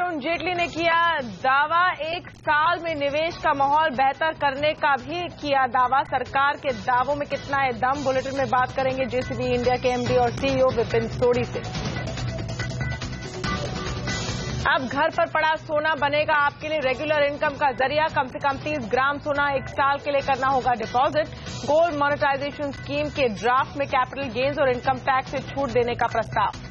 अरुण जेटली ने किया दावा, 1 साल में निवेश का माहौल बेहतर करने का भी किया दावा। सरकार के दावों में कितना है दम, बुलेटिन में बात करेंगे जेसीबी इंडिया के एमडी और सीईओ विपिन सोडी से। अब घर पर पड़ा सोना बनेगा आपके लिए रेगुलर इनकम का जरिया। कम से कम 30 ग्राम सोना 1 साल के लिए करना होगा डिपॉजिट। गोल्ड मॉनेटाइजेशन स्कीम के ड्राफ्ट में कैपिटल गेन्स और इनकम टैक्स से छूट देने का प्रस्ताव।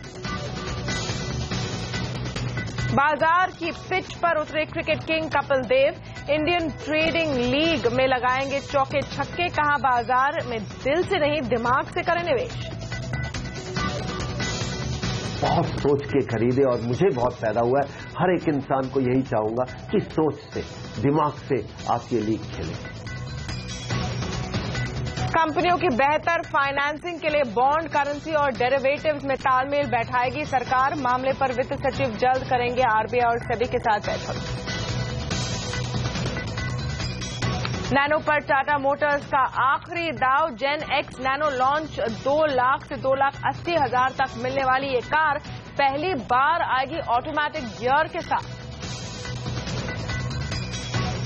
बाजार की पिच पर उतरे cricket king Kapil Dev, Indian trading league में लगाएंगे चौके छक्के। कहा बाजार में दिल से नहीं दिमाग से करें निवेश। बहुत सोच के खरीदे और मुझे बहुत फायदा हुआ है। हर एक इंसान को यही चाहूंगा कि सोच से, दिमाग से आप ये लीग खेलें। कंपनियों की बेहतर फाइनेंसिंग के लिए बॉन्ड, करेंसी और डेरिवेटिव्स में तालमेल बैठाएगी सरकार। मामले पर वित्त सचिव जल्द करेंगे आरबीआई और सेबी के साथ बैठक। नैनो पर टाटा मोटर्स का आखिरी दाव, जेन एक्स नैनो लॉन्च। 2 लाख से 2,80,000 तक मिलने वाली ये कार पहली बार आएगी ऑटोमेटिक गियर के साथ।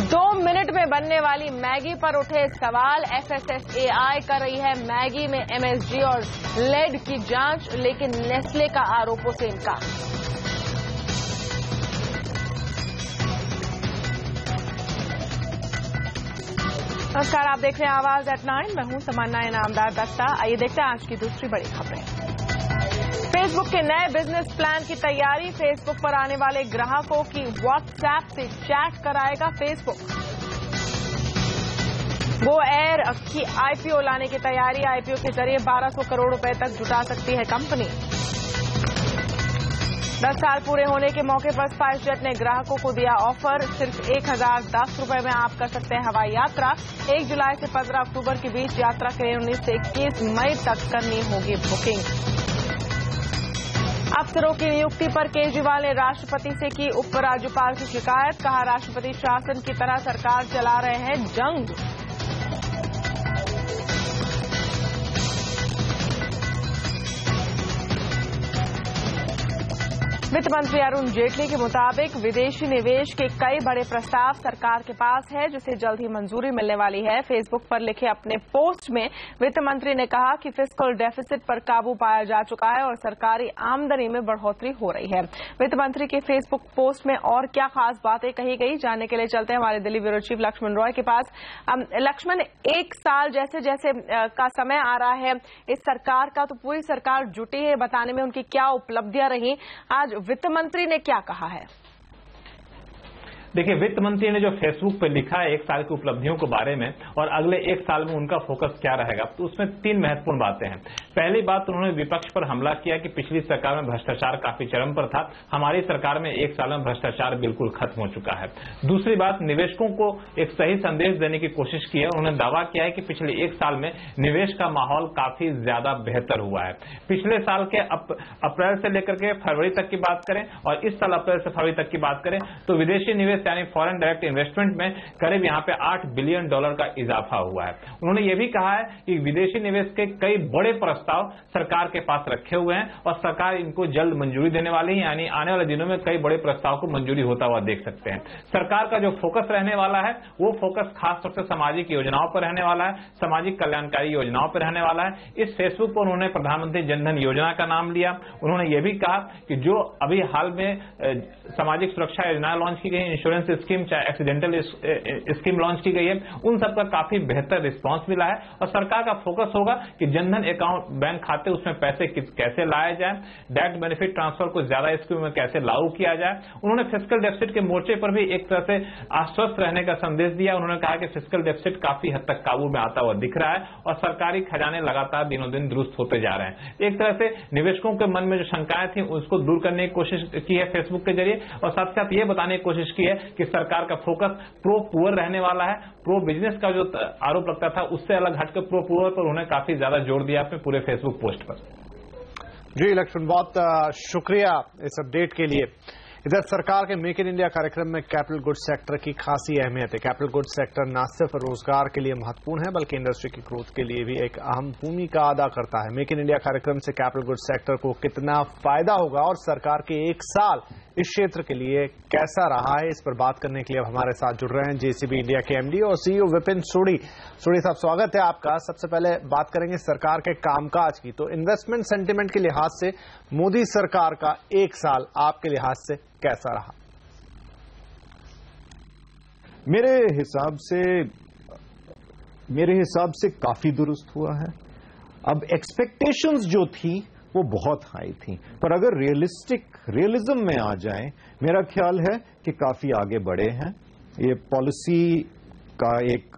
2 मिनट में बनने वाली मैगी पर उठे सवाल। एफएसएसएआई कर रही है मैगी में एमएसजी और लेड की जांच, लेकिन नेस्ले का आरोपों से इनकार। नमस्कार, आप देख रहे हैं आवाज एट 9। मैं हूं तमन्ना इनामदार दत्ता। आइए देखते हैं आज की दूसरी बड़ी खबरें। फेसबुक के नए बिजनेस प्लान की तैयारी। फेसबुक पर आने वाले ग्राहकों की व्हाट्सएप से चैट कराएगा फेसबुक। वो एयर की आईपीओ लाने की तैयारी। आईपीओ के जरिए 1200 करोड़ रुपए तक जुटा सकती है कंपनी। 10 साल पूरे होने के मौके पर स्पाइसजेट ने ग्राहकों को दिया ऑफर। सिर्फ 1,010 रुपए में आप कर सकते हैं हवाई यात्रा। 1 जुलाई से 15 अक्टूबर के बीच यात्रा के लिए 19 से 21 मई तक करनी होगी बुकिंग। अफसरों की नियुक्ति पर केजरीवाल ने राष्ट्रपति से की उपराज्यपाल की शिकायत। कहा राष्ट्रपति शासन की तरह सरकार चला रहे हैं जंग। वित्त मंत्री अरुण जेटली के मुताबिक विदेशी निवेश के कई बड़े प्रस्ताव सरकार के पास है, जिसे जल्द ही मंजूरी मिलने वाली है। फेसबुक पर लिखे अपने पोस्ट में वित्त मंत्री ने कहा कि फिस्कल डेफिसिट पर काबू पाया जा चुका है और सरकारी आमदनी में बढ़ोतरी हो रही है। वित्त मंत्री के फेसबुक पोस्ट में और क्या खास बातें कही गई, जानने के लिए चलते हैं हमारे दिल्ली ब्यूरो चीफ लक्ष्मण रॉय के पास। लक्ष्मण, 1 साल जैसे जैसे का समय आ रहा है इस सरकार का, तो पूरी सरकार जुटी है बताने में उनकी क्या उपलब्धियां रही। आज वित्त मंत्री ने क्या कहा है? देखिए, वित्त मंत्री ने जो फेसबुक पर लिखा है 1 साल की उपलब्धियों के बारे में और अगले 1 साल में उनका फोकस क्या रहेगा, तो उसमें 3 महत्वपूर्ण बातें हैं। पहली बात, उन्होंने विपक्ष पर हमला किया कि पिछली सरकार में भ्रष्टाचार काफी चरम पर था, हमारी सरकार में 1 साल में भ्रष्टाचार बिल्कुल खत्म हो चुका है। दूसरी बात, निवेशकों को एक सही संदेश देने की कोशिश की है। उन्होंने दावा किया है कि पिछले 1 साल में निवेश का माहौल काफी ज्यादा बेहतर हुआ है। पिछले साल के अप्रैल से लेकर के फरवरी तक की बात करें और इस साल अप्रैल से फरवरी तक की बात करें तो विदेशी निवेश यानी फॉरेन डायरेक्ट इन्वेस्टमेंट में करीब यहाँ पे $8 बिलियन का इजाफा हुआ है। उन्होंने ये भी कहा है कि विदेशी निवेश के कई बड़े प्रस्ताव सरकार के पास रखे हुए हैं और सरकार इनको जल्द मंजूरी देने वाली है, यानी आने वाले दिनों में कई बड़े प्रस्ताव को मंजूरी होता हुआ देख सकते हैं। सरकार का जो फोकस रहने वाला है वो फोकस खासतौर से सामाजिक योजनाओं पर रहने वाला है, सामाजिक कल्याणकारी योजनाओं पर रहने वाला है। इस फेसबुक पर उन्होंने प्रधानमंत्री जनधन योजना का नाम लिया। उन्होंने ये भी कहा कि जो अभी हाल में सामाजिक सुरक्षा योजना लॉन्च की गई, इंश्योरेंस स्कीम, चाहे एक्सीडेंटल स्कीम लॉन्च की गई है, उन सबका काफी बेहतर रिस्पांस मिला है और सरकार का फोकस होगा कि जनधन अकाउंट, बैंक खाते, उसमें पैसे कैसे लाए जाए, डायरेक्ट बेनिफिट ट्रांसफर को ज्यादा स्कीम में कैसे लागू किया जाए। उन्होंने फिस्कल डेफिसिट के मोर्चे पर भी एक तरह से आश्वस्त रहने का संदेश दिया। उन्होंने कहा कि फिस्कल डेफिसिट काफी हद तक काबू में आता हुआ दिख रहा है और सरकारी खजाने लगातार दिनों दिन दुरुस्त होते जा रहे हैं। एक तरह से निवेशकों के मन में जो शंकाएं थी उसको दूर करने की कोशिश की है फेसबुक के जरिए और साथ साथ ये बताने की कोशिश की है कि सरकार का फोकस प्रो पुअर रहने वाला है। प्रो बिजनेस का जो आरोप लगता था उससे अलग हटकर प्रो पुअर पर उन्होंने काफी ज्यादा जोर दिया अपने पूरे फेसबुक पोस्ट पर। जी लक्ष्मण, बहुत शुक्रिया इस अपडेट के लिए। इधर सरकार के मेक इन इंडिया कार्यक्रम में कैपिटल गुड्स सेक्टर की खासी अहमियत है। कैपिटल गुड्स सेक्टर न सिर्फ रोजगार के लिए महत्वपूर्ण है बल्कि इंडस्ट्री की ग्रोथ के लिए भी एक अहम भूमिका अदा करता है। मेक इन इंडिया कार्यक्रम से कैपिटल गुड्स सेक्टर को कितना फायदा होगा और सरकार के 1 साल इस क्षेत्र के लिए कैसा रहा है, इस पर बात करने के लिए अब हमारे साथ जुड़ रहे हैं जेसीबी इंडिया के एमडी और सीईओ विपिन सोढ़ी। सोढ़ी साहब, स्वागत है आपका। सबसे पहले बात करेंगे सरकार के कामकाज की। तो इन्वेस्टमेंट सेंटिमेंट के लिहाज से मोदी सरकार का एक साल आपके लिहाज से कैसा रहा? मेरे हिसाब से काफी दुरुस्त हुआ है। अब एक्सपेक्टेशंस जो थी वो बहुत हाई थी, पर अगर रियलिज्म में आ जाएं, मेरा ख्याल है कि काफी आगे बढ़े हैं। ये पॉलिसी का एक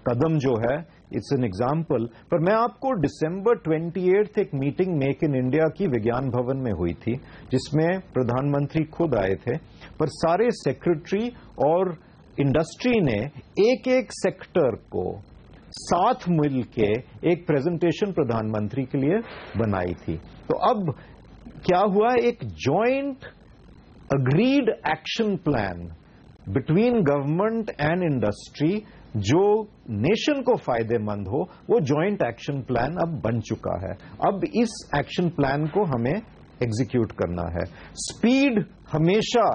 कदम जो है, इट्स एन एग्जाम्पल। पर मैं आपको दिसंबर 28 एक मीटिंग मेक इन इंडिया की विज्ञान भवन में हुई थी, जिसमें प्रधानमंत्री खुद आए थे, पर सारे सेक्रेटरी और इंडस्ट्री ने एक एक सेक्टर को साथ मिलके एक प्रेजेंटेशन प्रधानमंत्री के लिए बनाई थी। तो अब क्या हुआ, एक joint agreed action plan between government and industry जो नेशन को फायदेमंद हो, वो जॉइंट एक्शन प्लान अब बन चुका है। अब इस एक्शन प्लान को हमें एग्जीक्यूट करना है। स्पीड हमेशा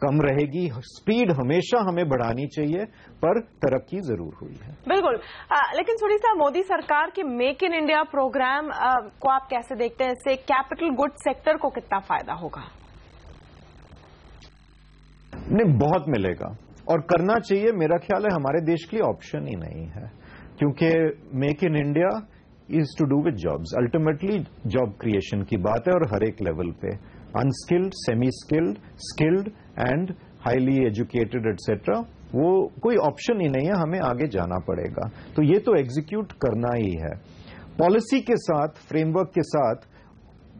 कम रहेगी, स्पीड हमेशा हमें बढ़ानी चाहिए, पर तरक्की जरूर हुई है। बिल्कुल, लेकिन सोढ़ी साहब, मोदी सरकार के मेक इन इंडिया प्रोग्राम को आप कैसे देखते हैं? इससे कैपिटल गुड्स सेक्टर को कितना फायदा होगा? नहीं, बहुत मिलेगा और करना चाहिए। मेरा ख्याल है हमारे देश के लिए ऑप्शन ही नहीं है, क्योंकि make in India is to do with jobs. Ultimately job creation की बात है और हर एक लेवल पे, unskilled, semi skilled, skilled and highly educated etcetera, वो कोई ऑप्शन ही नहीं है, हमें आगे जाना पड़ेगा। तो ये तो एग्जीक्यूट करना ही है। पॉलिसी के साथ, फ्रेमवर्क के साथ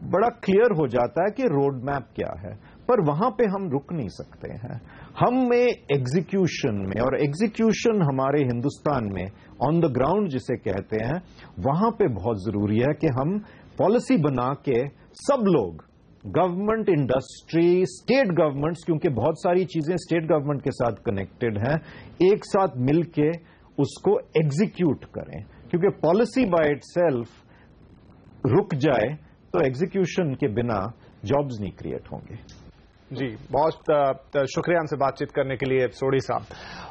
बड़ा क्लियर हो जाता है कि रोड मैप क्या है, पर वहां पे हम रुक नहीं सकते हैं। हमें एग्जीक्यूशन में, और एग्जीक्यूशन हमारे हिंदुस्तान में ऑन द ग्राउंड जिसे कहते हैं, वहां पे बहुत जरूरी है कि हम पॉलिसी बना के सब लोग, गवर्नमेंट, इंडस्ट्री, स्टेट गवर्नमेंट्स, क्योंकि बहुत सारी चीजें स्टेट गवर्नमेंट के साथ कनेक्टेड हैं, एक साथ मिलके उसको एग्जीक्यूट करें। क्योंकि पॉलिसी बाय इटसेल्फ रुक जाए तो एग्जीक्यूशन के बिना जॉब्स नहीं क्रिएट होंगे। जी, बहुत शुक्रिया हमसे बातचीत करने के लिए सोढ़ी साहब।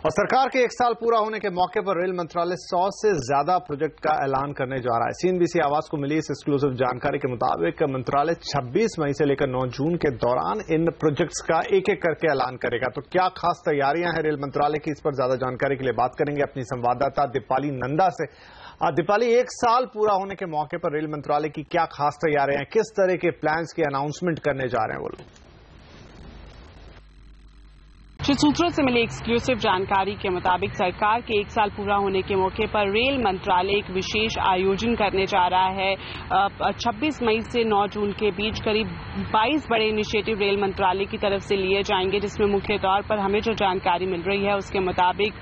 और सरकार के एक साल पूरा होने के मौके पर रेल मंत्रालय 100 से ज्यादा प्रोजेक्ट का ऐलान करने जा रहा है। सीएनबीसी आवाज को मिली इस एक्सक्लूसिव जानकारी के मुताबिक मंत्रालय 26 मई से लेकर 9 जून के दौरान इन प्रोजेक्ट्स का एक एक करके ऐलान करेगा। तो क्या खास तैयारियां हैं रेल मंत्रालय की, इस पर ज्यादा जानकारी के लिए बात करेंगे अपनी संवाददाता दीपाली नंदा से। दीपाली, एक साल पूरा होने के मौके पर रेल मंत्रालय की क्या खास तैयारियां हैं, किस तरह के प्लान्स की अनाउंसमेंट करने जा रहे हैं वो लोग? सूत्रों से मिली एक्सक्लूसिव जानकारी के मुताबिक सरकार के एक साल पूरा होने के मौके पर रेल मंत्रालय एक विशेष आयोजन करने जा रहा है। 26 मई से 9 जून के बीच करीब 22 बड़े इनिशिएटिव रेल मंत्रालय की तरफ से लिए जाएंगे, जिसमें मुख्य तौर पर हमें जो जानकारी मिल रही है उसके मुताबिक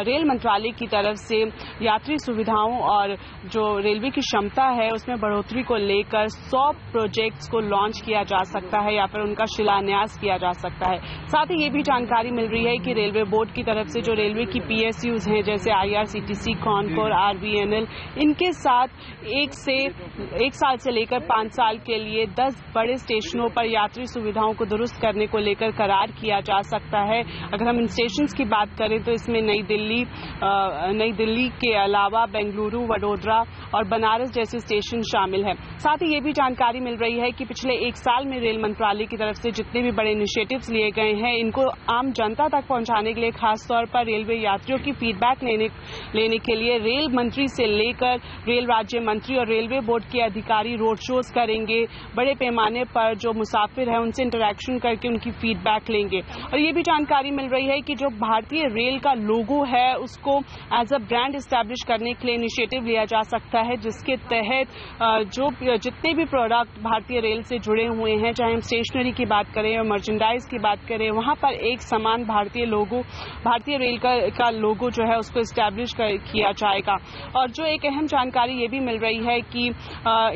रेल मंत्रालय की तरफ से यात्री सुविधाओं और जो रेलवे की क्षमता है उसमें बढ़ोतरी को लेकर 100 प्रोजेक्ट्स को लॉन्च किया जा सकता है या फिर उनका शिलान्यास किया जा सकता है। साथ ही ये भी जानकारी मिल रही है कि रेलवे बोर्ड की तरफ से जो रेलवे की पीएसयूज हैं, जैसे आईआरसीटीसी, कॉनकोर, आरबीएनएल, इनके साथ एक साल से लेकर 5 साल के लिए 10 बड़े स्टेशनों पर यात्री सुविधाओं को दुरुस्त करने को लेकर करार किया जा सकता है। अगर हम इन स्टेशन की बात करें तो इसमें नई दिल्ली के अलावा बेंगलुरु, वडोदरा और बनारस जैसे स्टेशन शामिल है। साथ ही ये भी जानकारी मिल रही है कि पिछले एक साल में रेल मंत्रालय की तरफ से जितने भी बड़े इनिशिएटिव्स लिए गए हैं, इनको आम जनता तक पहुंचाने के लिए खास तौर पर रेलवे यात्रियों की फीडबैक लेने के लिए रेल मंत्री से लेकर रेल राज्य मंत्री और रेलवे बोर्ड के अधिकारी रोड शोज करेंगे। बड़े पैमाने पर जो मुसाफिर हैं उनसे इंटरेक्शन करके उनकी फीडबैक लेंगे। और ये भी जानकारी मिल रही है कि जो भारतीय रेल का लोगो है उसको एज अ ब्रांड एस्टैब्लिश करने के लिए इनिशिएटिव लिया जा सकता है, जिसके तहत जो जितने भी प्रोडक्ट भारतीय रेल से जुड़े हुए हैं, चाहे हम स्टेशनरी की बात करें या मर्चेंडाइज की बात करें, वहां पर एक समान भारतीय रेल का लोगो जो है उसको एस्टैब्लिश किया जाएगा। और जो एक अहम जानकारी ये भी मिल रही है कि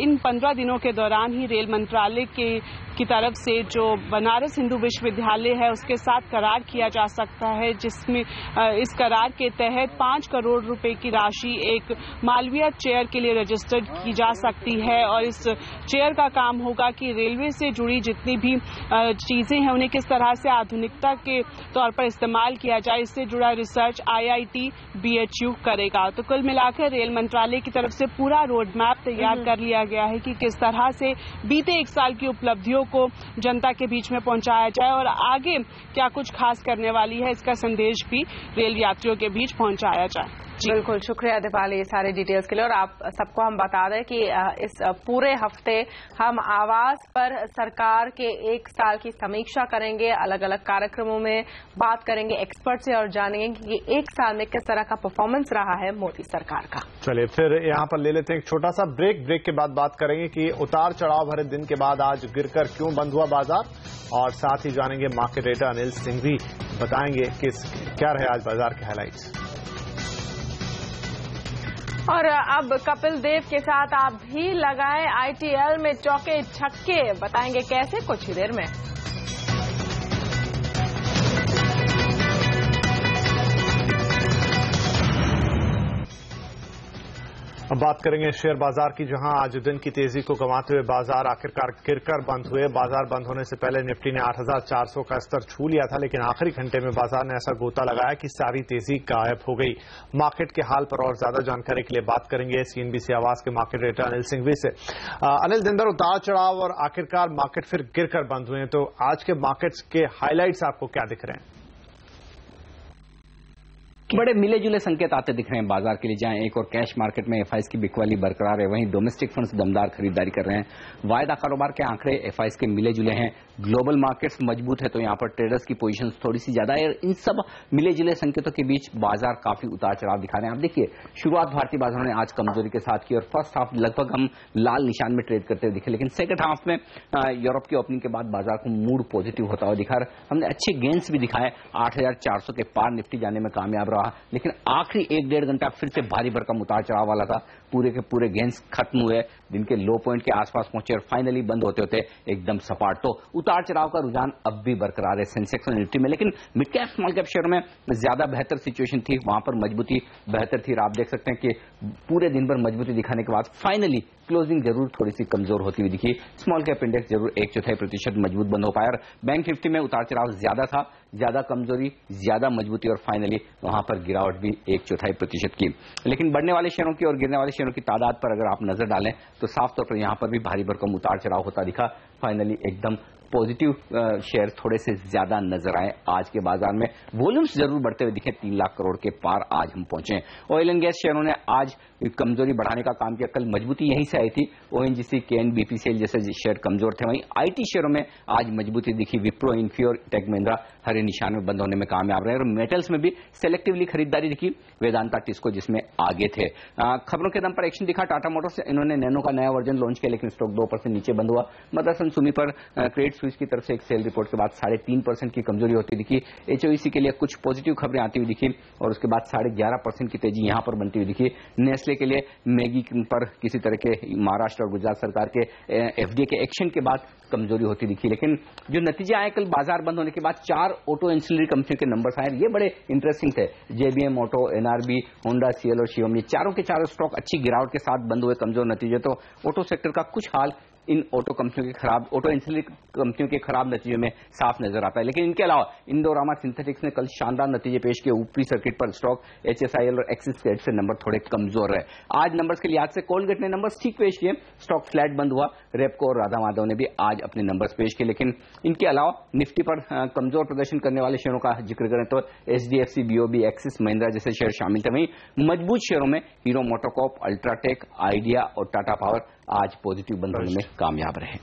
इन 15 दिनों के दौरान ही रेल मंत्रालय के की तरफ से जो बनारस हिंदू विश्वविद्यालय है उसके साथ करार किया जा सकता है, जिसमें इस करार के तहत 5 करोड़ रुपए की राशि एक मालवीय चेयर के लिए रजिस्टर्ड की जा सकती है और इस चेयर का काम होगा कि रेलवे से जुड़ी जितनी भी चीजें हैं उन्हें किस तरह से आधुनिकता के तौर पर इस्तेमाल किया जाए, इससे जुड़ा रिसर्च IIT BHU करेगा। तो कुल मिलाकर रेल मंत्रालय की तरफ से पूरा रोड मैप तैयार कर लिया गया है कि किस तरह से बीते 1 साल की उपलब्धियों को जनता के बीच में पहुंचाया जाए और आगे क्या कुछ खास करने वाली है इसका संदेश भी रेल यात्रियों के बीच पहुंचाया जाए। बिल्कुल, शुक्रिया दीपाली सारे डिटेल्स के लिए। और आप सबको हम बता दें कि इस पूरे हफ्ते हम आवास पर सरकार के 1 साल की समीक्षा करेंगे, अलग अलग कार्यक्रमों में बात करेंगे एक्सपर्ट से और जानेंगे कि 1 साल में किस तरह का परफॉर्मेंस रहा है मोदी सरकार का। चलिए फिर यहाँ पर ले लेते हैं एक छोटा सा ब्रेक के बाद बात करेंगे कि उतार चढ़ाव भरे दिन के बाद आज गिरकर क्यों बंद हुआ बाजार, और साथ ही जानेंगे मार्केट रेटर अनिल सिंह भी बताएंगे कि क्या रहे आज बाजार के हाइलाइट्स। और अब कपिल देव के साथ आप भी लगाएं ITL में चौके छक्के, बताएंगे कैसे कुछ ही देर में। अब बात करेंगे शेयर बाजार की, जहां आज दिन की तेजी को गंवाते हुए बाजार आखिरकार गिरकर बंद हुए। बाजार बंद होने से पहले निफ्टी ने 8,400 का स्तर छू लिया था, लेकिन आखिरी घंटे में बाजार ने ऐसा गोता लगाया कि सारी तेजी गायब हो गई। मार्केट के हाल पर और ज्यादा जानकारी के लिए बात करेंगे CNBC आवाज के मार्केट रेटर अनिल सिंघवी से। अनिल, दिन भर उतार चढ़ाव और आखिरकार मार्केट फिर गिरकर बंद हुए, तो आज के मार्केट्स के हाईलाइट्स आपको क्या दिख रहे हैं? बड़े मिले जुले संकेत आते दिख रहे हैं बाजार के लिए, जहां एक और कैश मार्केट में FIs की बिकवाली बरकरार है, वहीं डोमेस्टिक फंड्स दमदार खरीदारी कर रहे हैं। वायदा कारोबार के आंकड़े FIs के मिले जुले हैं, ग्लोबल मार्केट्स मजबूत है तो यहां पर ट्रेडर्स की पोजीशंस थोड़ी सी ज्यादा है। इन सब मिले जुले संकेतों के बीच बाजार काफी उतार चढ़ाव दिखा रहे हैं। आप देखिए, शुरुआत भारतीय बाजारों ने आज कमजोरी के साथ की और फर्स्ट हाफ लगभग हम लाल निशान में ट्रेड करते हुए दिखे, लेकिन सेकंड हाफ में यूरोप की ओपनिंग के बाद बाजार को मूड पॉजिटिव होता हुआ दिखा। हमने अच्छे गेंस भी दिखाए, 8,400 के पार निफ्टी जाने में कामयाब रहा, लेकिन आखिरी 1-1.5 घंटा फिर से भारी भरकम उतार चढ़ाव वाला था। पूरे के पूरे गेंस खत्म हुए, दिन के लो पॉइंट के आसपास पहुंचे और फाइनली बंद होते होते एकदम सपाट। तो उतार चढ़ाव का रुझान अब भी बरकरार है सेंसेक्स और निफ्टी में, लेकिन mid cap small cap share में ज्यादा बेहतर सिचुएशन थी, वहां पर मजबूती बेहतर थी। आप देख सकते हैं कि पूरे दिन भर मजबूती दिखाने के बाद फाइनली क्लोजिंग जरूर थोड़ी सी कमजोर होती हुई दिखी। स्मॉल कैप इंडेक्स जरूर 1/4% मजबूत बंद हो पाया और बैंक निफ्टी में उतार चढ़ाव ज्यादा था, ज्यादा कमजोरी, ज्यादा मजबूती और फाइनली वहां पर गिरावट भी 1/4% की। लेकिन बढ़ने वाले शेयरों की और गिरने वाले शेयरों की तादाद पर अगर आप नजर डालें तो साफ तौर पर यहां पर भी भारी भरकम उतार चढ़ाव होता दिखा। फाइनली एकदम पॉजिटिव शेयर थोड़े से ज्यादा नजर आए आज के बाजार में। वॉल्यूम्स जरूर बढ़ते हुए दिखे, 3 लाख करोड़ के पार आज हम पहुंचे। ऑयल एंड गैस शेयरों ने आज कमजोरी बढ़ाने का काम किया, कल मजबूती यहीं से आई थी। ONGC, KN, BPCL जैसे शेयर कमजोर थे, वहीं IT शेयरों में आज मजबूती दिखी। विप्रो, इन्फी और टेक महिंद्रा हरे निशान में बंद होने में कामयाब रहे और मेटल्स में भी सेलेक्टिवली खरीदारी दिखी। वेदांता, टिस्को जिसमें आगे थे। खबरों के दम पर एक्शन दिखा टाटा मोटर्स, इन्होंने नैनो का नया वर्जन लॉन्च किया, लेकिन स्टॉक 2% नीचे बंद हुआ। मदरसन सुमी पर क्रेडिट स्विस की तरफ से एक सेल रिपोर्ट के बाद 3.5% की कमजोरी होती दिखी। HOEC के लिए कुछ पॉजिटिव खबरें आती हुई दिखी और उसके बाद 11.5% की तेजी यहां पर बनती हुई दिखी। नेस्ले के लिए मैगी पर किसी तरह के महाराष्ट्र और गुजरात सरकार के FDA के एक्शन के बाद कमजोरी होती दिखी। लेकिन जो नतीजे आए कल बाजार बंद होने के बाद, 4 ऑटो एंसिलरी कंपनियों के नंबर्स आए, ये बड़े इंटरेस्टिंग थे। JBM auto, NRB, Honda, CL और शियोमी, चारों के चारों स्टॉक अच्छी गिरावट के साथ बंद हुए। कमजोर नतीजे तो ऑटो सेक्टर का कुछ हाल इन ऑटो कंपनियों के खराब, ऑटो एंसिलरी कंपनियों के खराब नतीजों में साफ नजर आता है। लेकिन इनके अलावा इंडोरामा सिंथेटिक्स ने कल शानदार नतीजे पेश किए। ऊपरी सर्किट पर स्टॉक HSIL और एक्सिस क्रेडिट से नंबर थोड़े कमजोर है। आज नंबर्स के लिहाज से कोलगेट ने नंबर्स ठीक पेश किए, स्टॉक फ्लैट बंद हुआ। रेपको और राधा माधव ने भी आज अपने नंबर्स पेश किए। लेकिन इनके अलावा निफ्टी पर कमजोर प्रदर्शन करने वाले शेयरों का जिक्र करें तो HDFC, BOB, एक्सिस, महिंद्रा जैसे शेयर शामिल थे। वहीं मजबूत शेयरों में हीरो मोटोकॉर्प, अल्ट्राटेक, आइडिया और टाटा पावर आज पॉजिटिव बंद होने में कामयाब रहे।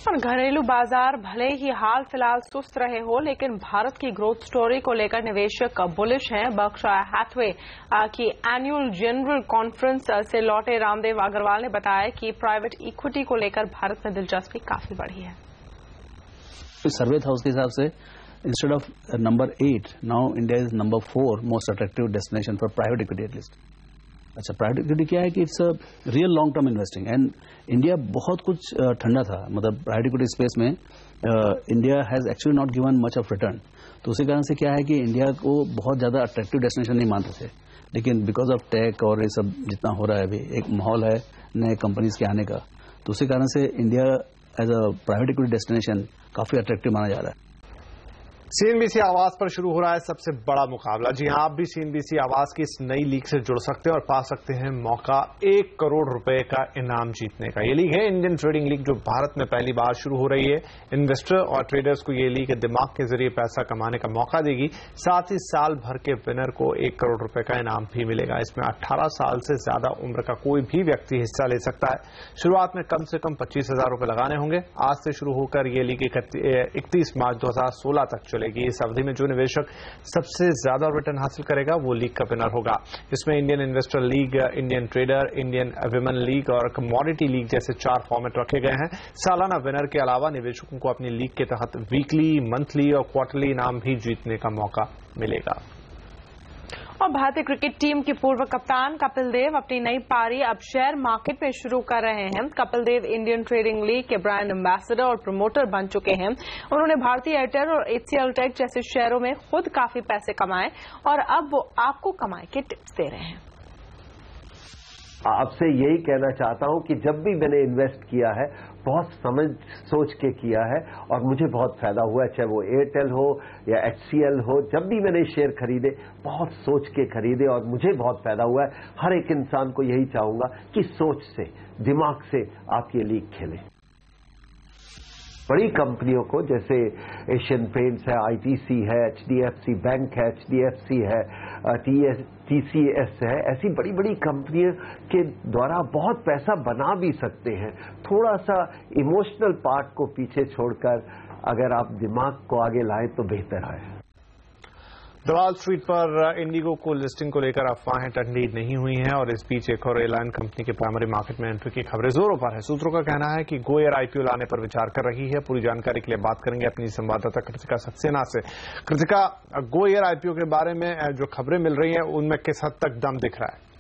और घरेलू बाजार भले ही हाल फिलहाल सुस्त रहे हो, लेकिन भारत की ग्रोथ स्टोरी को लेकर निवेशक बुलिश हैं। बर्कशायर हैथवे की एनुअल जनरल कॉन्फ्रेंस से लौटे रामदेव अग्रवाल ने बताया कि प्राइवेट इक्विटी को लेकर भारत में दिलचस्पी काफी बढ़ी है। सर्वे था उसके हिसाब से instead of number 8 now India is number 4 most attractive destination for private equity at least. अच्छा, प्राइवेट इक्विटी क्या है कि it's a real long term investing and India बहुत कुछ ठंडा था, मतलब प्राइवेट इक्विटी स्पेस में India has actually not given much of return. तो उसी कारण से क्या है कि इंडिया को बहुत ज्यादा अट्रैक्टिव डेस्टिनेशन नहीं मानते थे, लेकिन बिकॉज ऑफ टेक और ये सब जितना हो रहा है अभी एक माहौल है नए कंपनीज के आने का, तो उसी कारण से India as a private equity destination काफी अट्रैक्टिव माना जा रहा है। सीएनबीसी आवाज पर शुरू हो रहा है सबसे बड़ा मुकाबला। जी हां, आप भी सीएनबीसी आवाज की इस नई लीग से जुड़ सकते हैं और पा सकते हैं मौका 1 करोड़ रुपए का इनाम जीतने का। ये लीग है इंडियन ट्रेडिंग लीग, जो भारत में पहली बार शुरू हो रही है। इन्वेस्टर और ट्रेडर्स को ये लीग दिमाग के जरिए पैसा कमाने का मौका देगी, साथ ही साल भर के विनर को 1 करोड़ रुपए का इनाम भी मिलेगा। इसमें 18 साल से ज्यादा उम्र का कोई भी व्यक्ति हिस्सा ले सकता है। शुरुआत में कम से कम 25,000 रुपए लगाने होंगे। आज से शुरू होकर ये लीग 31 मार्च 2016 तक चलेगी। इस अवधि में जो निवेशक सबसे ज्यादा रिटर्न हासिल करेगा वो लीग का विनर होगा। इसमें Indian investor league, Indian trader, Indian women league और कमोडिटी लीग जैसे 4 फॉर्मेट रखे गए हैं। सालाना विनर के अलावा निवेशकों को अपनी लीग के तहत वीकली, मंथली और क्वार्टरली इनाम भी जीतने का मौका मिलेगा। और भारतीय क्रिकेट टीम के पूर्व कप्तान कपिल देव अपनी नई पारी अब शेयर मार्केट में शुरू कर रहे हैं। Kapil Dev Indian trading league के ब्रांड एम्बेसडर और प्रमोटर बन चुके हैं। उन्होंने भारतीय एयरटेल और HCL टेक जैसे शेयरों में खुद काफी पैसे कमाए और अब वो आपको कमाए के टिप्स दे रहे हैं। आपसे यही कहना चाहता हूं कि जब भी मैंने इन्वेस्ट किया है बहुत समझ सोच के किया है और मुझे बहुत फायदा हुआ है, चाहे वो एयरटेल हो या HCL हो। जब भी मैंने शेयर खरीदे बहुत सोच के खरीदे और मुझे बहुत फायदा हुआ है। हर एक इंसान को यही चाहूंगा कि सोच से, दिमाग से आप ये लीग खेलें। बड़ी कंपनियों को जैसे एशियन पेंट्स है, ITC है, HDFC बैंक है, HDFC है, TCS है, ऐसी बड़ी बड़ी कंपनियों के द्वारा बहुत पैसा बना भी सकते हैं। थोड़ा सा इमोशनल पार्ट को पीछे छोड़कर अगर आप दिमाग को आगे लाएं तो बेहतर है। दलाल स्ट्रीट पर इंडिगो को लिस्टिंग को लेकर अफवाहें ठंडी नहीं हुई हैं और इस बीच एक और एयरलाइन कंपनी के प्राइमरी मार्केट में एंट्री की खबरें जोरों पर है। सूत्रों का कहना है कि गो एयर IPO लाने पर विचार कर रही है। पूरी जानकारी के लिए बात करेंगे अपनी संवाददाता कृतिका सक्सेना से। कृतिका, गो एयर IPO के बारे में जो खबरें मिल रही हैं उनमें किस हद तक दम दिख रहा है?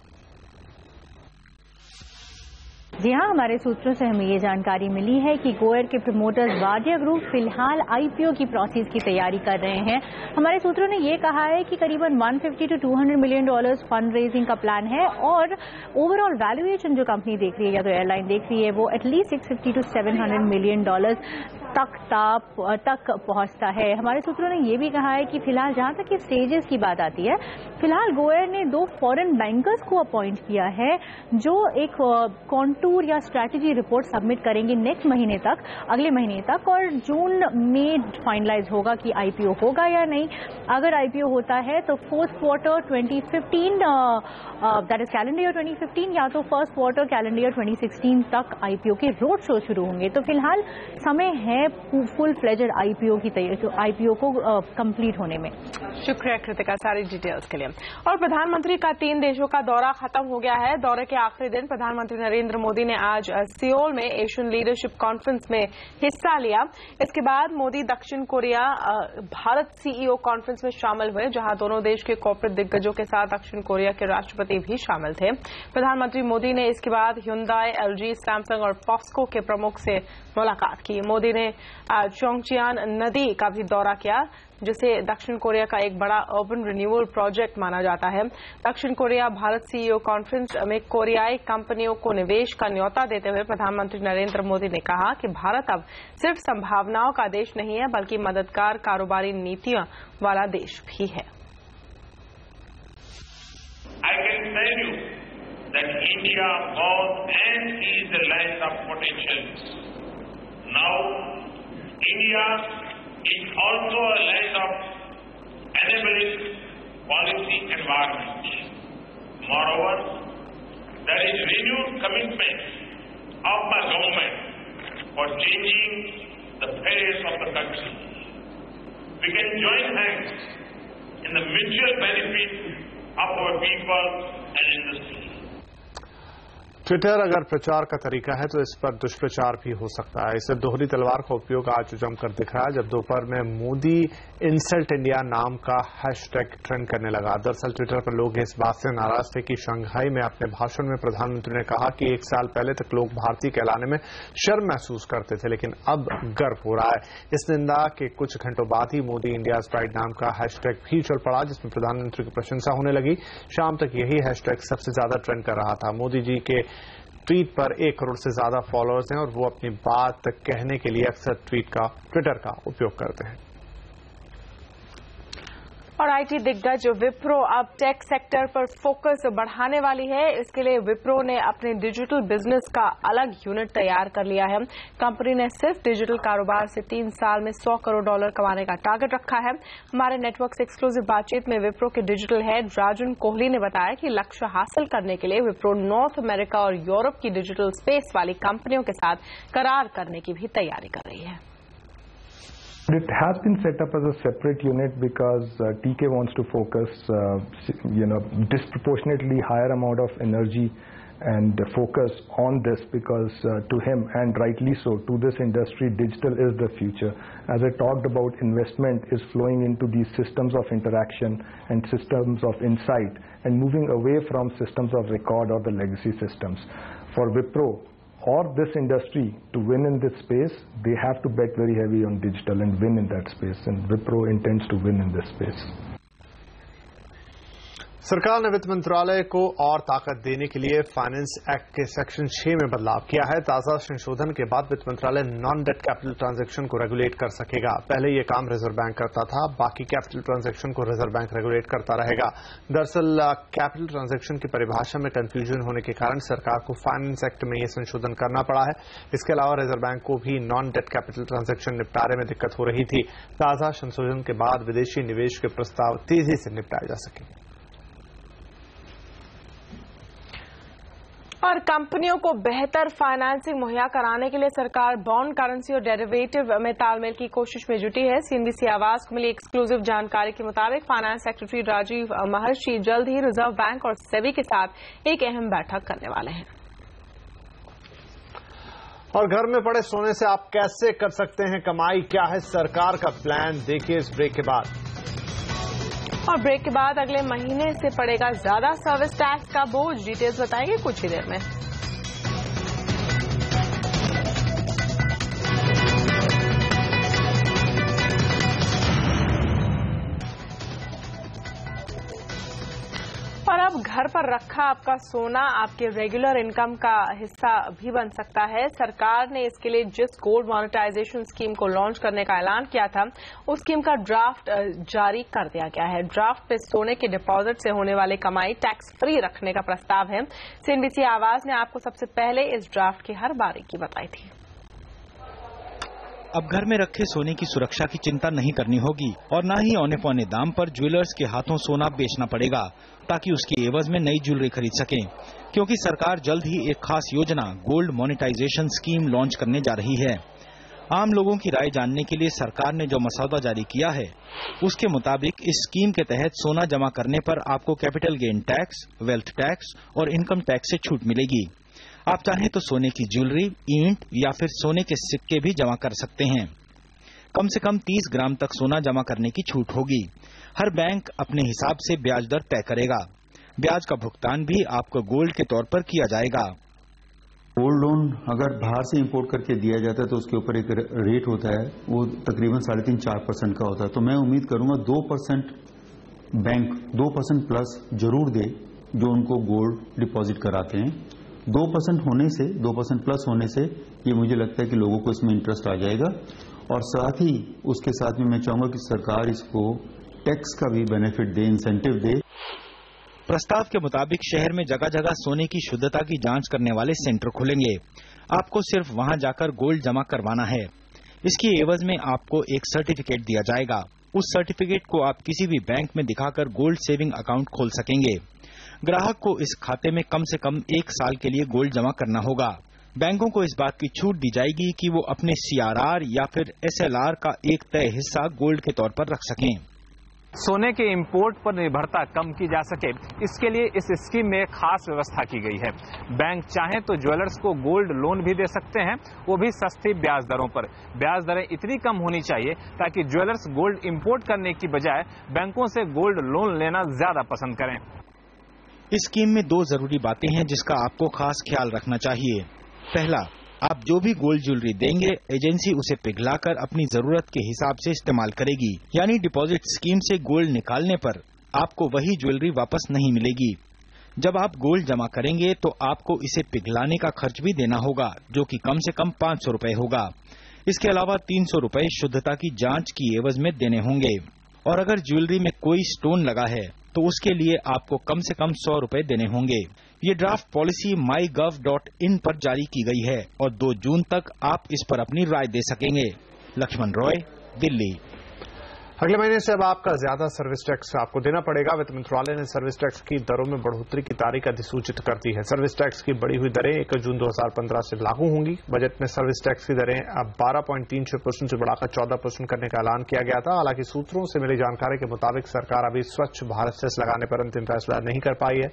जी हां, हमारे सूत्रों से हमें ये जानकारी मिली है कि गो एयर के प्रमोटर्स वाडिया ग्रुप फिलहाल IPO की प्रोसेस की तैयारी कर रहे हैं। हमारे सूत्रों ने ये कहा है कि करीबन $150 to $200 मिलियन फंड रेजिंग का प्लान है और ओवरऑल वैल्यूएशन जो कंपनी देख रही है या तो एयरलाइन देख रही है वो एटलीस्ट $650 to $700 मिलियन तक पहुंचता है। हमारे सूत्रों ने यह भी कहा है कि फिलहाल जहां तक ये स्टेजेस की बात आती है, फिलहाल गो एयर ने 2 फॉरेन बैंकर्स को अपॉइंट किया है जो एक कॉन्टूर या स्ट्रैटेजी रिपोर्ट सबमिट करेंगे नेक्स्ट महीने तक, अगले महीने तक, और जून में फाइनलाइज होगा कि IPO होगा या नहीं। अगर IPO होता है तो 4th quarter 2015 that is calendar year 2015 या तो 1st क्वार्टर कैलेंडर ईयर 2016 तक IPO के रोड शो शुरू होंगे। तो फिलहाल समय है फुल फ्लेजेड IPO को कंप्लीट होने में। शुक्रिया कृतिका सारी डिटेल्स के लिए। और प्रधानमंत्री का 3 देशों का दौरा खत्म हो गया है। दौरे के आखिरी दिन प्रधानमंत्री नरेंद्र मोदी ने आज सियोल में एशियन लीडरशिप कॉन्फ्रेंस में हिस्सा लिया। इसके बाद मोदी दक्षिण कोरिया भारत CEO कॉन्फ्रेंस में शामिल हुए, जहां दोनों देश के कॉर्पोरेट दिग्गजों के साथ दक्षिण कोरिया के राष्ट्रपति भी शामिल थे। प्रधानमंत्री मोदी ने इसके बाद Hyundai, LG, सैमसंग और POSCO के प्रमुख से मुलाकात की। मोदी ने चोंगचियान नदी का भी दौरा किया, जिसे दक्षिण कोरिया का एक बड़ा अर्बन रिन्यूअल प्रोजेक्ट माना जाता है। दक्षिण कोरिया भारत CEO कॉन्फ्रेंस में कोरियाई कंपनियों को निवेश का न्योता देते हुए प्रधानमंत्री नरेंद्र मोदी ने कहा कि भारत अब सिर्फ संभावनाओं का देश नहीं है, बल्कि मददगार कारोबारी नीतियों वाला देश भी है। I can tell you that India was and is a land of potentials. Now, India is also a land of enabling policy environment. Moreover, there is renewed commitment of my government for changing the face of the country. We can join hands in the mutual benefit of our people and industry. Twitter अगर प्रचार का तरीका है तो इस पर दुष्प्रचार भी हो सकता है। इससे दोहरी तलवार का उपयोग आज जमकर दिख रहा है जब दोपहर में मोदी इंसल्ट इंडिया नाम का हैशटैग ट्रेंड करने लगा। दरअसल ट्विटर पर लोग इस बात से नाराज थे कि शंघाई में अपने भाषण में प्रधानमंत्री ने कहा कि 1 साल पहले तक लोग भारतीय कहलाने में शर्म महसूस करते थे, लेकिन अब गर्व हो रहा है। इस निंदा के कुछ घंटों बाद ही मोदी इंडियाज प्राइड नाम का हैशटैग भी चल पड़ा, जिसमें प्रधानमंत्री की प्रशंसा होने लगी। शाम तक यही हैशटैग सबसे ज्यादा ट्रेंड कर रहा था। मोदी जी के ट्वीट पर 1 करोड़ से ज्यादा फॉलोअर्स हैं और वो अपनी बात कहने के लिए अक्सर ट्विटर का उपयोग करते हैं। और आईटी दिग्गज विप्रो अब टेक सेक्टर पर फोकस बढ़ाने वाली है। इसके लिए विप्रो ने अपने डिजिटल बिजनेस का अलग यूनिट तैयार कर लिया है। कंपनी ने सिर्फ डिजिटल कारोबार से 3 साल में $100 करोड़ कमाने का टारगेट रखा है। हमारे नेटवर्क से एक्सक्लूसिव बातचीत में विप्रो के डिजिटल हेड राजन कोहली ने बताया कि लक्ष्य हासिल करने के लिए विप्रो नॉर्थ अमेरिका और यूरोप की डिजिटल स्पेस वाली कंपनियों के साथ करार करने की भी तैयारी कर रही है। It has been set up as a separate unit because TK wants to focus, disproportionately higher amount of energy and focus on this because to him, and rightly so, to this industry, digital is the future. As I talked about, investment is flowing into these systems of interaction and systems of insight and moving away from systems of record or the legacy systems. For Wipro, or this industry, to win in this space, they have to bet very heavy on digital and win in that space, and Wipro intends to win in this space. सरकार ने वित्त मंत्रालय को और ताकत देने के लिए फाइनेंस एक्ट के सेक्शन 6 में बदलाव किया है। ताजा संशोधन के बाद वित्त मंत्रालय नॉन डेट कैपिटल ट्रांजैक्शन को रेगुलेट कर सकेगा। पहले ये काम रिजर्व बैंक करता था, बाकी कैपिटल ट्रांजैक्शन को रिजर्व बैंक रेगुलेट करता रहेगा। दरअसल कैपिटल ट्रांजैक्शन की परिभाषा में कंफ्यूजन होने के कारण सरकार को फाइनेंस एक्ट में ये संशोधन करना पड़ा है। इसके अलावा रिजर्व बैंक को भी नॉन डेट कैपिटल ट्रांजैक्शन निपटारे में दिक्कत हो रही थी। ताजा संशोधन के बाद विदेशी निवेश के प्रस्ताव तेजी से निपटाए जा सकेंगे। और कंपनियों को बेहतर फाइनेंसिंग मुहैया कराने के लिए सरकार बॉन्ड, करेंसी और डेरिवेटिव में तालमेल की कोशिश में जुटी है। सीएनबीसी आवाज को मिली एक्सक्लूसिव जानकारी के मुताबिक फाइनेंस सेक्रेटरी राजीव महर्षि जल्द ही रिजर्व बैंक और सेबी के साथ एक अहम बैठक करने वाले हैं। और घर में पड़े सोने से आप कैसे कर सकते हैं कमाई, क्या है सरकार का प्लान, देखिए इस ब्रेक के बाद। और ब्रेक के बाद अगले महीने से पड़ेगा ज्यादा सर्विस टैक्स का बोझ, डिटेल्स बताएंगे कुछ ही देर में। और अब घर पर रखा आपका सोना आपके रेगुलर इनकम का हिस्सा भी बन सकता है। सरकार ने इसके लिए जिस गोल्ड मॉनेटाइजेशन स्कीम को लॉन्च करने का ऐलान किया था, उस स्कीम का ड्राफ्ट जारी कर दिया गया है। ड्राफ्ट पे सोने के डिपॉजिट से होने वाली कमाई टैक्स फ्री रखने का प्रस्ताव है। सीएनबीसी आवाज ने आपको सबसे पहले इस ड्राफ्ट की हर बारीकी बताई थी। अब घर में रखे सोने की सुरक्षा की चिंता नहीं करनी होगी और न ही औने पौने दाम पर ज्वेलर्स के हाथों सोना बेचना पड़ेगा ताकि उसकी एवज में नई ज्वेलरी खरीद सकें, क्योंकि सरकार जल्द ही एक खास योजना गोल्ड मोनेटाइजेशन स्कीम लॉन्च करने जा रही है। आम लोगों की राय जानने के लिए सरकार ने जो मसौदा जारी किया है, उसके मुताबिक इस स्कीम के तहत सोना जमा करने पर आपको capital gain tax, wealth tax और इनकम टैक्स से छूट मिलेगी। आप चाहें तो सोने की ज्वेलरी, ईंट या फिर सोने के सिक्के भी जमा कर सकते हैं। कम से कम 30 ग्राम तक सोना जमा करने की छूट होगी। हर बैंक अपने हिसाब से ब्याज दर तय करेगा। ब्याज का भुगतान भी आपको गोल्ड के तौर पर किया जाएगा। गोल्ड लोन अगर बाहर से इंपोर्ट करके दिया जाता है तो उसके ऊपर एक रेट होता है, वो तकरीबन 3.5-4% का होता है। तो मैं उम्मीद करूंगा 2% बैंक 2% प्लस जरूर दे जो उनको गोल्ड डिपॉजिट कराते हैं। 2% होने से, 2% प्लस होने से ये मुझे लगता है कि लोगों को इसमें इंटरेस्ट आ जाएगा। और साथ ही उसके साथ में मैं चाहूंगा कि सरकार इसको टैक्स का भी बेनिफिट दे, इंसेंटिव दे। प्रस्ताव के मुताबिक शहर में जगह जगह सोने की शुद्धता की जांच करने वाले सेंटर खुलेंगे। आपको सिर्फ वहां जाकर गोल्ड जमा करवाना है। इसकी एवज में आपको एक सर्टिफिकेट दिया जाएगा। उस सर्टिफिकेट को आप किसी भी बैंक में दिखाकर गोल्ड सेविंग अकाउंट खोल सकेंगे। ग्राहक को इस खाते में कम से कम 1 साल के लिए गोल्ड जमा करना होगा। बैंकों को इस बात की छूट दी जाएगी कि वो अपने CRR या फिर SLR का एक तय हिस्सा गोल्ड के तौर पर रख सकें। सोने के इंपोर्ट पर निर्भरता कम की जा सके, इसके लिए इस स्कीम में खास व्यवस्था की गई है। बैंक चाहें तो ज्वेलर्स को गोल्ड लोन भी दे सकते हैं, वो भी सस्ती ब्याज दरों पर। ब्याज दरें इतनी कम होनी चाहिए ताकि ज्वेलर्स गोल्ड इंपोर्ट करने की बजाय बैंकों से गोल्ड लोन लेना ज्यादा पसंद करें। इस स्कीम में 2 जरूरी बातें हैं जिसका आपको खास ख्याल रखना चाहिए। पहला, आप जो भी गोल्ड ज्वेलरी देंगे, एजेंसी उसे पिघलाकर अपनी जरूरत के हिसाब से इस्तेमाल करेगी, यानी डिपॉजिट स्कीम से गोल्ड निकालने पर आपको वही ज्वेलरी वापस नहीं मिलेगी। जब आप गोल्ड जमा करेंगे तो आपको इसे पिघलाने का खर्च भी देना होगा, जो कि कम से कम 500 रुपए होगा। इसके अलावा 300 रुपए शुद्धता की जांच की एवज में देने होंगे, और अगर ज्वेलरी में कोई स्टोन लगा है तो उसके लिए आपको कम से कम 100 रुपए देने होंगे। ये ड्राफ्ट पॉलिसी mygov.in पर जारी की गई है और 2 जून तक आप इस पर अपनी राय दे सकेंगे। लक्ष्मण रॉय, दिल्ली। अगले महीने से अब आपका ज्यादा सर्विस टैक्स आपको देना पड़ेगा। वित्त मंत्रालय ने सर्विस टैक्स की दरों में बढ़ोतरी की तारीख अधिसूचित कर दी है। सर्विस टैक्स की बढ़ी हुई दरें 1 जून 2015 से लागू होंगी। बजट में सर्विस टैक्स की दरें अब 12.36% से बढ़ाकर 14% करने का ऐलान किया गया था। हालांकि सूत्रों से मिली जानकारी के मुताबिक सरकार अभी स्वच्छ भारत सेस लगाने पर अंतिम फैसला नहीं कर पाई है।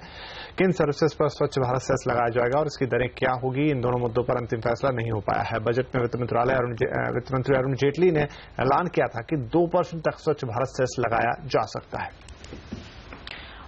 किन सर्विसेज पर स्वच्छ भारत सेस लगाया जाएगा और इसकी दरें क्या होगी, इन दोनों मुद्दों पर अंतिम फैसला नहीं हो पाया है। बजट में वित्त मंत्री अरुण जेटली ने ऐलान किया था कि 2% तक स्वच्छ भारत सेस लगाया जा सकता है।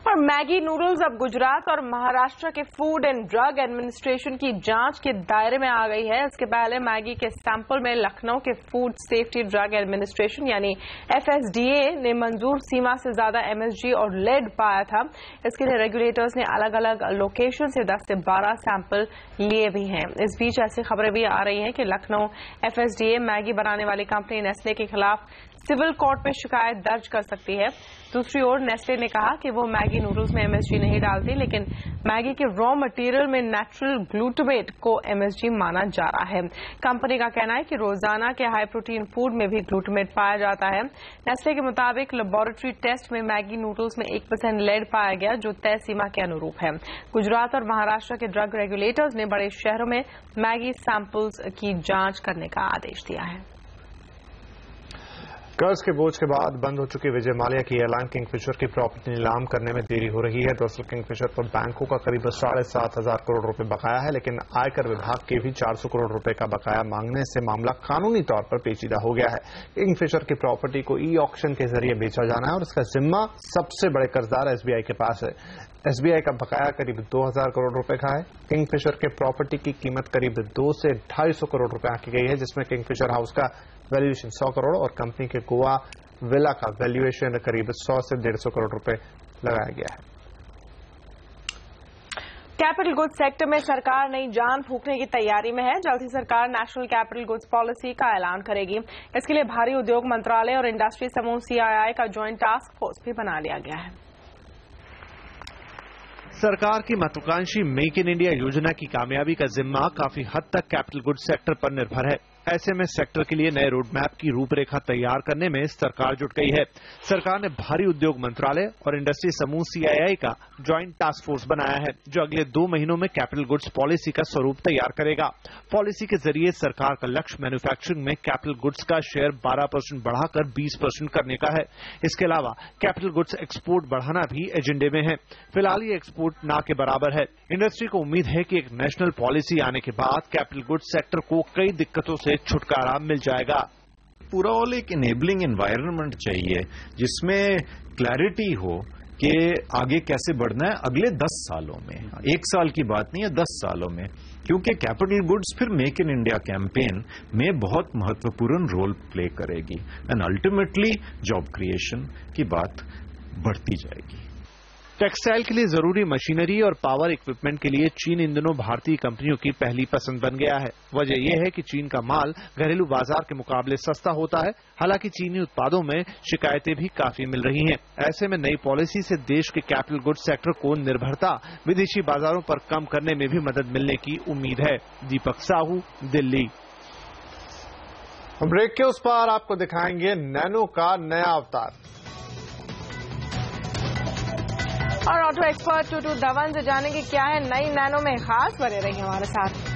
और मैगी नूडल्स अब गुजरात और महाराष्ट्र के फूड एंड ड्रग एडमिनिस्ट्रेशन की जांच के दायरे में आ गई है। इसके पहले मैगी के सैंपल में लखनऊ के फूड सेफ्टी ड्रग एडमिनिस्ट्रेशन यानी FSDA ने मंजूर सीमा से ज्यादा MSG और लेड पाया था। इसके लिए रेगुलेटर्स ने अलग अलग लोकेशन से 10 से 12 सैंपल लिए भी हैं। इस बीच ऐसी खबरें भी आ रही हैं कि लखनऊ FSDA मैगी बनाने वाली कंपनी नेस्ले के खिलाफ सिविल कोर्ट में शिकायत दर्ज कर सकती है। दूसरी ओर नेस्ले ने कहा कि वो मैगी नूडल्स में MSG नहीं डालती, लेकिन मैगी के रॉ मटेरियल में नेचुरल ग्लूटामेट को MSG माना जा रहा है। कंपनी का कहना है कि रोजाना के हाई प्रोटीन फूड में भी ग्लूटामेट पाया जाता है। नेस्ले के मुताबिक लेबोरेटरी टेस्ट में मैगी नूडल्स में 1% लेड पाया गया, जो तय सीमा के अनुरूप है। गुजरात और महाराष्ट्र के ड्रग रेगुलेटर्स ने बड़े शहरों में मैगी सैंपल्स की जांच करने का आदेश दिया है। कर्ज के बोझ के बाद बंद हो चुकी विजय माल्या की एयरलाइन किंगफिशर की प्रॉपर्टी नीलाम करने में देरी हो रही है। दरअसल किंगफिशर पर बैंकों का करीब 7,500 करोड़ रुपए बकाया है, लेकिन आयकर विभाग के भी 400 करोड़ रुपए का बकाया मांगने से मामला कानूनी तौर पर पेचीदा हो गया है। किंगफिशर की प्रॉपर्टी को ई-ऑक्शन के जरिए बेचा जाना है और इसका जिम्मा सबसे बड़े कर्जदार SBI के पास है। SBI का बकाया करीब 2,000 करोड़ रुपए का है। किंगफिशर के प्रॉपर्टी की कीमत करीब 200 से 250 करोड़ रुपए आंकी गई है, जिसमें किंगफिशर हाउस का वैल्यूएशन 100 करोड़ और कंपनी के गोवा विला का वैल्यूएशन करीब 100 से 150 करोड़ रुपए लगाया गया है। कैपिटल गुड्स सेक्टर में सरकार नई जान फूंकने की तैयारी में है। जल्द ही सरकार नेशनल कैपिटल गुड्स पॉलिसी का ऐलान करेगी। इसके लिए भारी उद्योग मंत्रालय और इंडस्ट्री समूह CII का ज्वाइंट टास्क फोर्स भी बना लिया गया है। सरकार की महत्वाकांक्षी मेक इन इंडिया योजना की कामयाबी का जिम्मा काफी हद तक कैपिटल गुड्स सेक्टर पर निर्भर है। ऐसे में सेक्टर के लिए नए रोड मैप की रूपरेखा तैयार करने में सरकार जुट गई है। सरकार ने भारी उद्योग मंत्रालय और इंडस्ट्री समूह CII का ज्वाइंट टास्क फोर्स बनाया है, जो अगले 2 महीनों में कैपिटल गुड्स पॉलिसी का स्वरूप तैयार करेगा। पॉलिसी के जरिए सरकार का लक्ष्य मैन्युफैक्चरिंग में कैपिटल गुड्स का शेयर 12% बढ़ाकर 20% करने का है। इसके अलावा कैपिटल गुड्स एक्सपोर्ट बढ़ाना भी एजेंडे में है। फिलहाल ये एक्सपोर्ट ना के बराबर है। इंडस्ट्री को उम्मीद है कि एक नेशनल पॉलिसी आने के बाद कैपिटल गुड्स सेक्टर को कई दिक्कतों से छुटकारा मिल जाएगा। पूरा ऑल एक इनेबलिंग एनवायरनमेंट चाहिए जिसमें क्लैरिटी हो कि आगे कैसे बढ़ना है अगले 10 सालों में। 1 साल की बात नहीं है, 10 सालों में, क्योंकि कैपिटल गुड्स फिर मेक इन इंडिया कैंपेन में बहुत महत्वपूर्ण रोल प्ले करेगी एंड अल्टीमेटली जॉब क्रिएशन की बात बढ़ती जाएगी। टेक्सटाइल के लिए जरूरी मशीनरी और पावर इक्विपमेंट के लिए चीन इन दिनों भारतीय कंपनियों की पहली पसंद बन गया है। वजह यह है कि चीन का माल घरेलू बाजार के मुकाबले सस्ता होता है। हालांकि चीनी उत्पादों में शिकायतें भी काफी मिल रही हैं। ऐसे में नई पॉलिसी से देश के कैपिटल गुड्स सेक्टर को निर्भरता विदेशी बाजारों पर कम करने में भी मदद मिलने की उम्मीद है। दीपक साहू, दिल्ली। ब्रेक के उस पार आपको दिखाएंगे नैनो का नया अवतार। और ऑटो एक्सपर्ट टूटू धवन से जानेंगे क्या है नई नैनो में खास। बने रहिए हमारे साथ।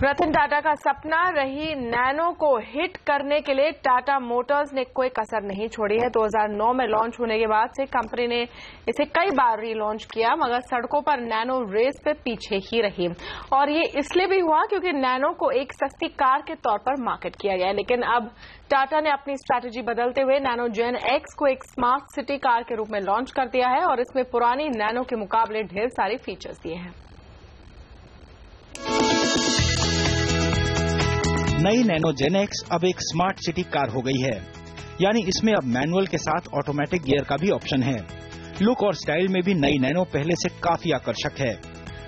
रतन टाटा का सपना रही नैनो को हिट करने के लिए टाटा मोटर्स ने कोई कसर नहीं छोड़ी है। 2009 में लॉन्च होने के बाद से कंपनी ने इसे कई बार रीलॉन्च किया, मगर सड़कों पर नैनो रेस पे पीछे ही रही। और ये इसलिए भी हुआ क्योंकि नैनो को एक सस्ती कार के तौर पर मार्केट किया गया। लेकिन अब टाटा ने अपनी स्ट्रैटेजी बदलते हुए नैनो जेन एक्स को एक स्मार्ट सिटी कार के रूप में लॉन्च कर दिया है और इसमें पुरानी नैनो के मुकाबले ढेर सारे फीचर्स दिए हैं। नई नैनो जेन एक्स अब एक स्मार्ट सिटी कार हो गई है, यानी इसमें अब मैनुअल के साथ ऑटोमेटिक गियर का भी ऑप्शन है। लुक और स्टाइल में भी नई नैनो पहले से काफी आकर्षक है।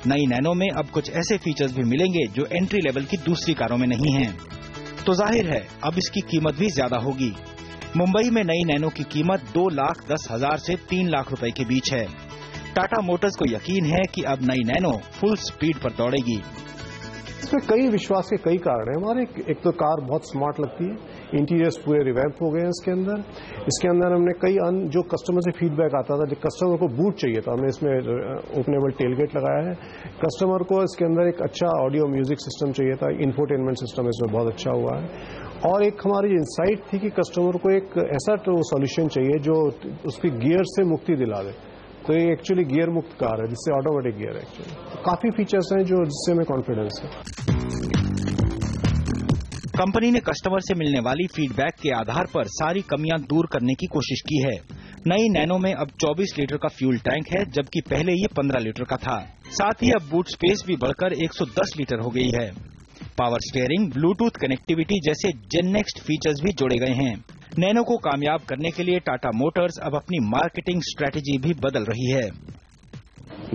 नई नैनो में अब कुछ ऐसे फीचर्स भी मिलेंगे जो एंट्री लेवल की दूसरी कारों में नहीं हैं। तो जाहिर है अब इसकी कीमत भी ज्यादा होगी। मुंबई में नई नैनो की कीमत 2,10,000 से 3 लाख रुपए के बीच है। टाटा मोटर्स को यकीन है कि अब नई नैनो फुल स्पीड पर दौड़ेगी। इसमें कई विश्वास के कई कारण हैं हमारे। एक तो कार बहुत स्मार्ट लगती है, इंटीरियर्स पूरे रिवैम्प हो गए हैं इसके अंदर हमने कई जो कस्टमर से फीडबैक आता था, जो कस्टमर को बूट चाहिए था, हमने इसमें ओपनेबल टेलगेट लगाया है। कस्टमर को इसके अंदर एक अच्छा ऑडियो म्यूजिक सिस्टम चाहिए था, इंफोटेनमेंट सिस्टम इसमें बहुत अच्छा हुआ है। और एक हमारी इंसाइट थी कि कस्टमर को एक ऐसा सॉल्यूशन चाहिए जो उसकी गियर से मुक्ति दिला दे। तो ये एक्चुअली गियर मुक्त कार है, जिससे ऑटोमेटिक गियर है। एक्चुअली काफी फीचर्स हैं जिससे हमें कॉन्फिडेंस है। कंपनी ने कस्टमर से मिलने वाली फीडबैक के आधार पर सारी कमियां दूर करने की कोशिश की है। नई नैनो में अब 24 लीटर का फ्यूल टैंक है, जबकि पहले ये 15 लीटर का था। साथ ही अब बूट स्पेस भी बढ़कर 110 लीटर हो गई है। पावर स्टीयरिंग, ब्लूटूथ कनेक्टिविटी जैसे जेन नेक्स्ट फीचर्स भी जोड़े गए हैं। नैनो को कामयाब करने के लिए टाटा मोटर्स अब अपनी मार्केटिंग स्ट्रेटेजी भी बदल रही है।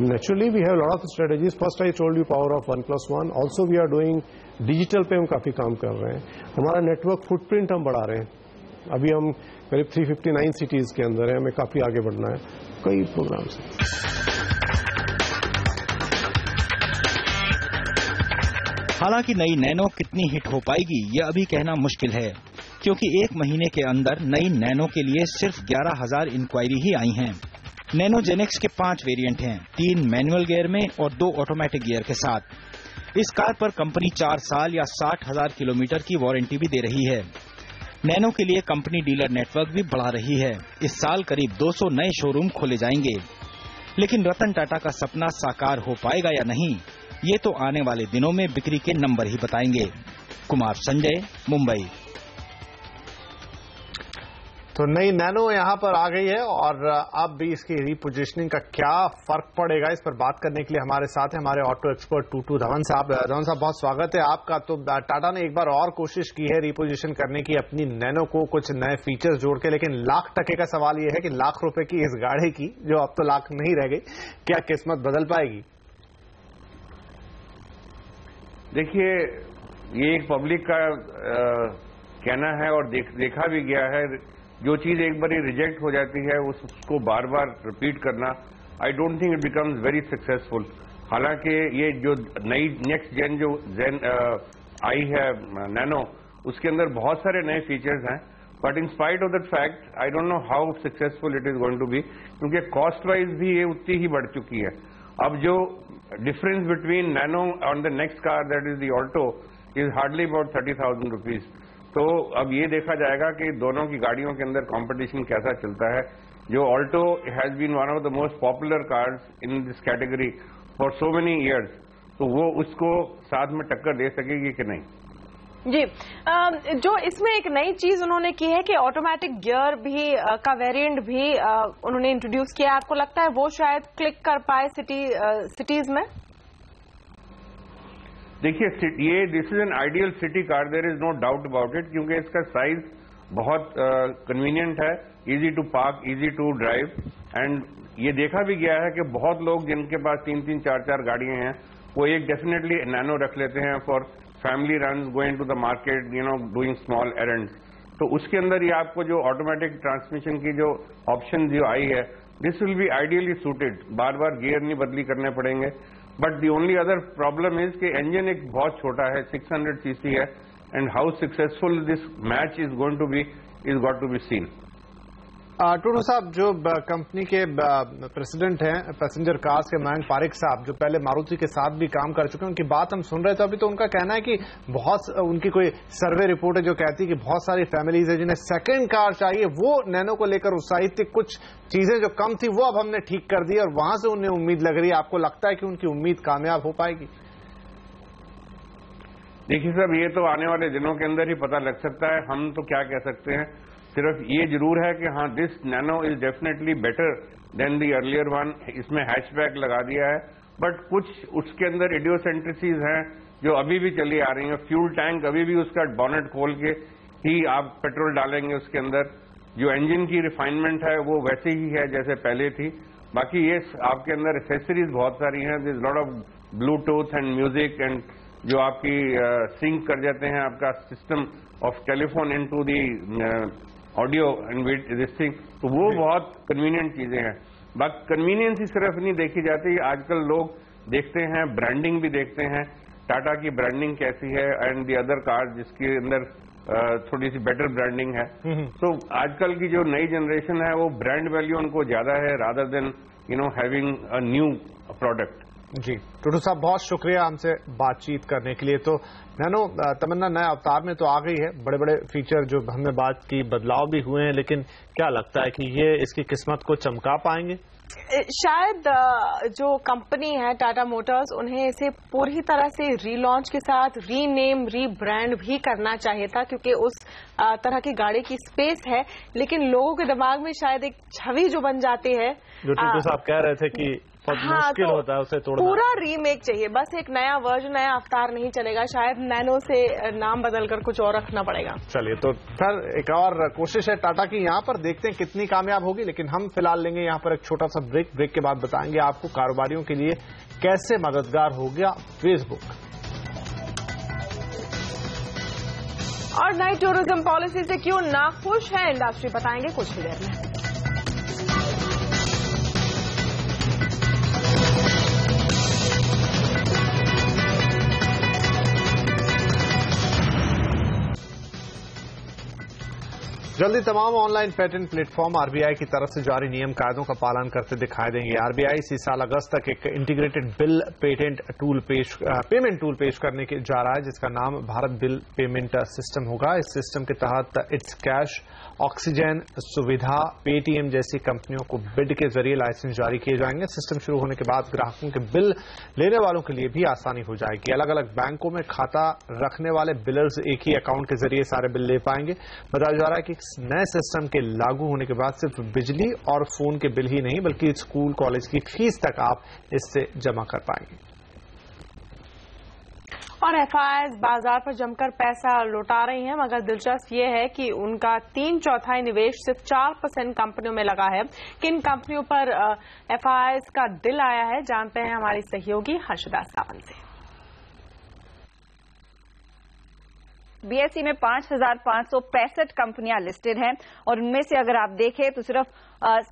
Naturally, we have a lot of strategies. First, I told you power of 1+1. Also, we are doing digital पे हम काफी काम कर रहे हैं। हमारा नेटवर्क फुटप्रिंट हम बढ़ा रहे हैं। अभी हम करीब 359 सिटीज के अंदर है, हमें काफी आगे बढ़ना है। कई प्रोग्राम्स हैं। हालांकि नई नैनो कितनी हिट हो पाएगी ये अभी कहना मुश्किल है, क्योंकि एक महीने के अंदर नई नैनो के लिए सिर्फ 11,000 इंक्वायरी ही आई हैं। नैनो जेन एक्स के 5 वेरिएंट हैं, 3 मैनुअल गियर में और 2 ऑटोमेटिक गियर के साथ। इस कार पर कंपनी 4 साल या 60,000 किलोमीटर की वारंटी भी दे रही है। नैनो के लिए कंपनी डीलर नेटवर्क भी बढ़ा रही है। इस साल करीब 200 नए शोरूम खोले जाएंगे। लेकिन रतन टाटा का सपना साकार हो पाएगा या नहीं, ये तो आने वाले दिनों में बिक्री के नंबर ही बताएंगे। कुमार संजय, मुंबई। तो नई नैनो यहां पर आ गई है और अब भी इसकी रीपोजिशनिंग का क्या फर्क पड़ेगा, इस पर बात करने के लिए हमारे साथ है हमारे ऑटो एक्सपर्ट टूटू धवन साहब। धवन साहब, बहुत स्वागत है आपका। तो टाटा ने एक बार और कोशिश की है रीपोजिशन करने की अपनी नैनो को, कुछ नए फीचर्स जोड़ के, लेकिन लाख टके का सवाल यह है कि लाख रुपए की इस गाड़ी की, जो अब तो लाख नहीं रह गई, क्या किस्मत बदल पाएगी? देखिए, ये एक पब्लिक का कहना है और देखा भी गया है। जो चीज एक बार रिजेक्ट हो जाती है उसको बार बार रिपीट करना, I don't think it becomes very successful. हालांकि ये जो नई नेक्स्ट जेन जो जेन आई है नैनो, उसके अंदर बहुत सारे नए फीचर्स हैं, but in spite of that fact I don't know how successful it is going to be, क्योंकि कॉस्ट वाइज भी ये उतनी ही बढ़ चुकी है। अब जो difference between Nano on the next car that is the Alto is hardly about 30,000 rupees. तो अब ये देखा जाएगा कि दोनों की गाड़ियों के अंदर कंपटीशन कैसा चलता है। जो Alto has been one of the most popular cars in this category for so many years, तो वो उसको साथ में टक्कर दे सकेगी कि नहीं? जी, जो इसमें एक नई चीज उन्होंने की है कि ऑटोमेटिक गियर भी का वेरिएंट भी उन्होंने इंट्रोड्यूस किया। आपको लगता है वो शायद क्लिक कर पाए सिटीज में? देखिए, ये this is an ideal city car, there is no doubt about it, क्योंकि इसका साइज बहुत कन्वीनियंट है, easy to park, easy to drive. And ये देखा भी गया है कि बहुत लोग जिनके पास 3-3, 4-4 गाड़ियां हैं, वो एक डेफिनेटली नैनो रख लेते हैं for family run, going to the market, doing small errands. तो उसके अंदर ये आपको जो ऑटोमेटिक ट्रांसमिशन की जो ऑप्शन जो आई है, this will be ideally suited. बार बार गियर नहीं बदली करने पड़ेंगे। But the only other problem is कि इंजन एक बहुत छोटा है, 600 सीसी है, and how successful this match is going to be is got to be seen. Tudu साहब, जो कंपनी के प्रेसिडेंट हैं पैसेंजर कार्स के मयंक पारेख साहब, जो पहले मारुति के साथ भी काम कर चुके हैं, उनकी बात हम सुन रहे थे अभी, तो उनका कहना है कि बहुत उनकी कोई सर्वे रिपोर्ट है जो कहती है कि बहुत सारी फैमिलीज है जिन्हें सेकंड कार चाहिए, वो नैनो को लेकर उत्साहित थी। कुछ चीजें जो कम थी वो अब हमने ठीक कर दी और वहां से उन्हें उम्मीद लग रही है। आपको लगता है कि उनकी उम्मीद कामयाब हो पाएगी? देखिए साहब, ये तो आने वाले दिनों के अंदर ही पता लग सकता है। हम तो क्या कह सकते हैं, सिर्फ ये जरूर है कि हाँ, this nano is definitely better than the earlier one. इसमें हैचबैक लगा दिया है, बट कुछ उसके अंदर इडियोसेंट्रिसीज हैं जो अभी भी चली आ रही हैं। फ्यूल टैंक अभी भी उसका बॉनेट खोल के ही आप पेट्रोल डालेंगे उसके अंदर। जो इंजन की रिफाइनमेंट है वो वैसे ही है जैसे पहले थी। बाकी ये आपके अंदर एक्सेसरीज बहुत सारी हैं। This lot of Bluetooth and music and जो आपकी सिंक कर जाते हैं आपका system of telephone into the audio and this thing, तो वो बहुत कन्वीनियंट चीजें हैं। बाकी कन्वीनियंस ही सिर्फ नहीं देखी जाती, आजकल लोग देखते हैं, ब्रांडिंग भी देखते हैं, टाटा की ब्रांडिंग कैसी है एंड दी अदर कार जिसके अंदर थोड़ी सी बेटर ब्रांडिंग है। तो आजकल की जो नई जनरेशन है वो ब्रांड वैल्यू उनको ज्यादा है rather than having a new product. जी टूडू साहब, बहुत शुक्रिया हमसे बातचीत करने के लिए। तो नैनो तमन्ना नए अवतार में तो आ गई है, बड़े बड़े फीचर जो हमने बात की, बदलाव भी हुए हैं, लेकिन क्या लगता है कि ये इसकी किस्मत को चमका पाएंगे? शायद जो कंपनी है टाटा मोटर्स, उन्हें इसे पूरी तरह से रीलॉन्च के साथ रीनेम रीब्रांड भी करना चाहिए था, क्योंकि उस तरह की गाड़ी की स्पेस है। लेकिन लोगों के दिमाग में शायद एक छवि जो बन जाती है, जो टूडू साहब कह रहे थे कि मुश्किल तो होता है उसे तोड़ना। पूरा रीमेक चाहिए, बस एक नया वर्जन, नया अवतार नहीं चलेगा। शायद नैनो से नाम बदलकर कुछ और रखना पड़ेगा। चलिए, तो फिर एक और कोशिश है टाटा की यहाँ पर, देखते हैं कितनी कामयाब होगी। लेकिन हम फिलहाल लेंगे यहाँ पर एक छोटा सा ब्रेक। ब्रेक के बाद बताएंगे आपको कारोबारियों के लिए कैसे मददगार हो गया फेसबुक। और नई टूरिज्म पॉलिसी से क्यों नाखुश है इंडस्ट्री, बताएंगे कुछ ही देर में। जल्दी तमाम ऑनलाइन पेटेंट प्लेटफॉर्म आरबीआई की तरफ से जारी नियम कायदों का पालन करते दिखाई देंगे। आरबीआई इसी साल अगस्त तक एक इंटीग्रेटेड बिल पेमेंट टूल पेश करने के जा रहा है, जिसका नाम भारत बिल पेमेंट सिस्टम होगा। इस सिस्टम के तहत इट्स कैश, ऑक्सीजन, सुविधा, पेटीएम जैसी कंपनियों को बिड के जरिए लाइसेंस जारी किए जाएंगे। सिस्टम शुरू होने के बाद ग्राहकों के बिल लेने वालों के लिए भी आसानी हो जाएगी। अलग अलग बैंकों में खाता रखने वाले बिलर्स एक ही अकाउंट के जरिए सारे बिल ले पाएंगे। बताया जा रहा है कि नए सिस्टम के लागू होने के बाद सिर्फ बिजली और फोन के बिल ही नहीं, बल्कि स्कूल कॉलेज की फीस तक आप इससे जमा कर पाएंगे। और एफआईआईज बाजार पर जमकर पैसा लौटा रही हैं, मगर दिलचस्प ये है कि उनका 3/4 निवेश सिर्फ 4% कंपनियों में लगा है। किन कंपनियों पर एफआईआईज का दिल आया है, जानते हैं हमारी सहयोगी हर्षदा सावंत से। बीएसई में 5,565 कंपनियां लिस्टेड हैं और उनमें से अगर आप देखें तो सिर्फ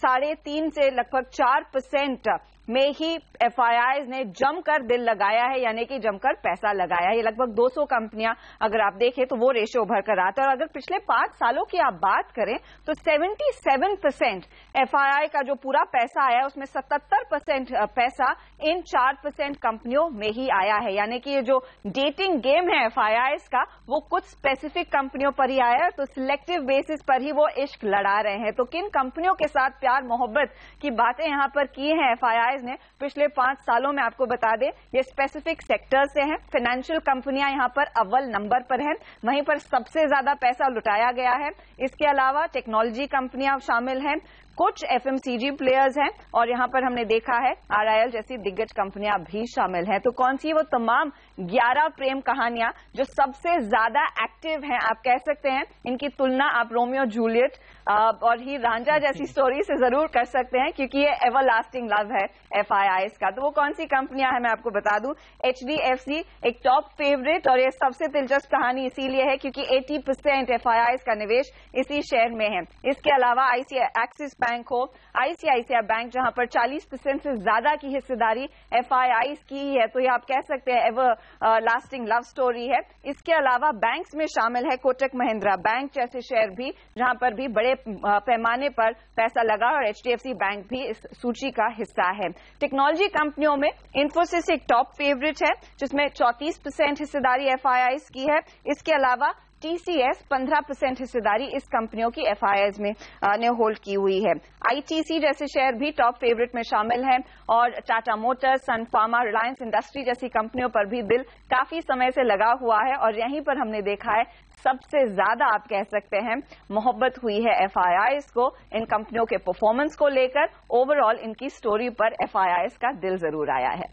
3.5 से लगभग 4% में ही एफआईआईज ने जमकर दिल लगाया है, यानी कि जमकर पैसा लगाया है। ये लगभग 200 कंपनियां अगर आप देखें तो वो रेशियो उभर कर आता है। और अगर पिछले 5 सालों की आप बात करें तो 77% एफआईआई का जो पूरा पैसा आया है उसमें 77% पैसा इन 4% कंपनियों में ही आया है। यानी कि ये जो डेटिंग गेम है एफआईआईज का, वो कुछ स्पेसिफिक कंपनियों पर ही आया है, तो सिलेक्टिव बेसिस पर ही वो इश्क लड़ा रहे हैं। तो किन कंपनियों के साथ प्यार मोहब्बत की बातें यहां पर की हैं एफआईआई ने पिछले 5 सालों में, आपको बता दें ये स्पेसिफिक सेक्टर से हैं। फाइनेंशियल कंपनियां यहां पर अव्वल नंबर पर हैं, वहीं पर सबसे ज्यादा पैसा लुटाया गया है। इसके अलावा टेक्नोलॉजी कंपनियां शामिल हैं, कुछ एफएमसीजी प्लेयर्स हैं और यहां पर हमने देखा है आरआईएल जैसी दिग्गज कंपनियां भी शामिल हैं। तो कौन सी वो तमाम 11 प्रेम कहानियां जो सबसे ज्यादा एक्टिव हैं, आप कह सकते हैं इनकी तुलना आप रोमियो जूलियट और ही रांझा जैसी स्टोरी से जरूर कर सकते हैं, क्योंकि ये एवरलास्टिंग लव है एफआईआईज का। तो वो कौन सी कंपनियां हैं मैं आपको बता दूं। एचडीएफसी एक टॉप फेवरेट, और ये सबसे दिलचस्प कहानी इसीलिए है क्योंकि 80% एफआईआईज का निवेश इसी शेयर में है। इसके अलावा एक्सिस बैंक हो, आईसीआईसीआई बैंक जहां पर 40% से ज्यादा की हिस्सेदारी FIIs की ही है, तो ये आप कह सकते हैं एवर लास्टिंग लव स्टोरी है। इसके अलावा बैंक्स में शामिल है कोटक महिंद्रा बैंक जैसे शेयर भी, जहां पर भी बड़े पैमाने पर पैसा लगा, और HDFC बैंक भी इस सूची का हिस्सा है। टेक्नोलॉजी कंपनियों में इन्फोसिस एक टॉप फेवरेट है जिसमें 34% हिस्सेदारी FIIs की है। इसके अलावा TCS 15% हिस्सेदारी इस कंपनियों की FIIs में ने होल्ड की हुई है। ITC जैसे शेयर भी टॉप फेवरेट में शामिल हैं, और टाटा मोटर्स, सन फार्मा, रिलायंस इंडस्ट्री जैसी कंपनियों पर भी दिल काफी समय से लगा हुआ है, और यहीं पर हमने देखा है सबसे ज्यादा आप कह सकते हैं मोहब्बत हुई है FIIs को इन कंपनियों के परफॉर्मेंस को लेकर। ओवरऑल इनकी स्टोरी पर FIIs का दिल जरूर आया है।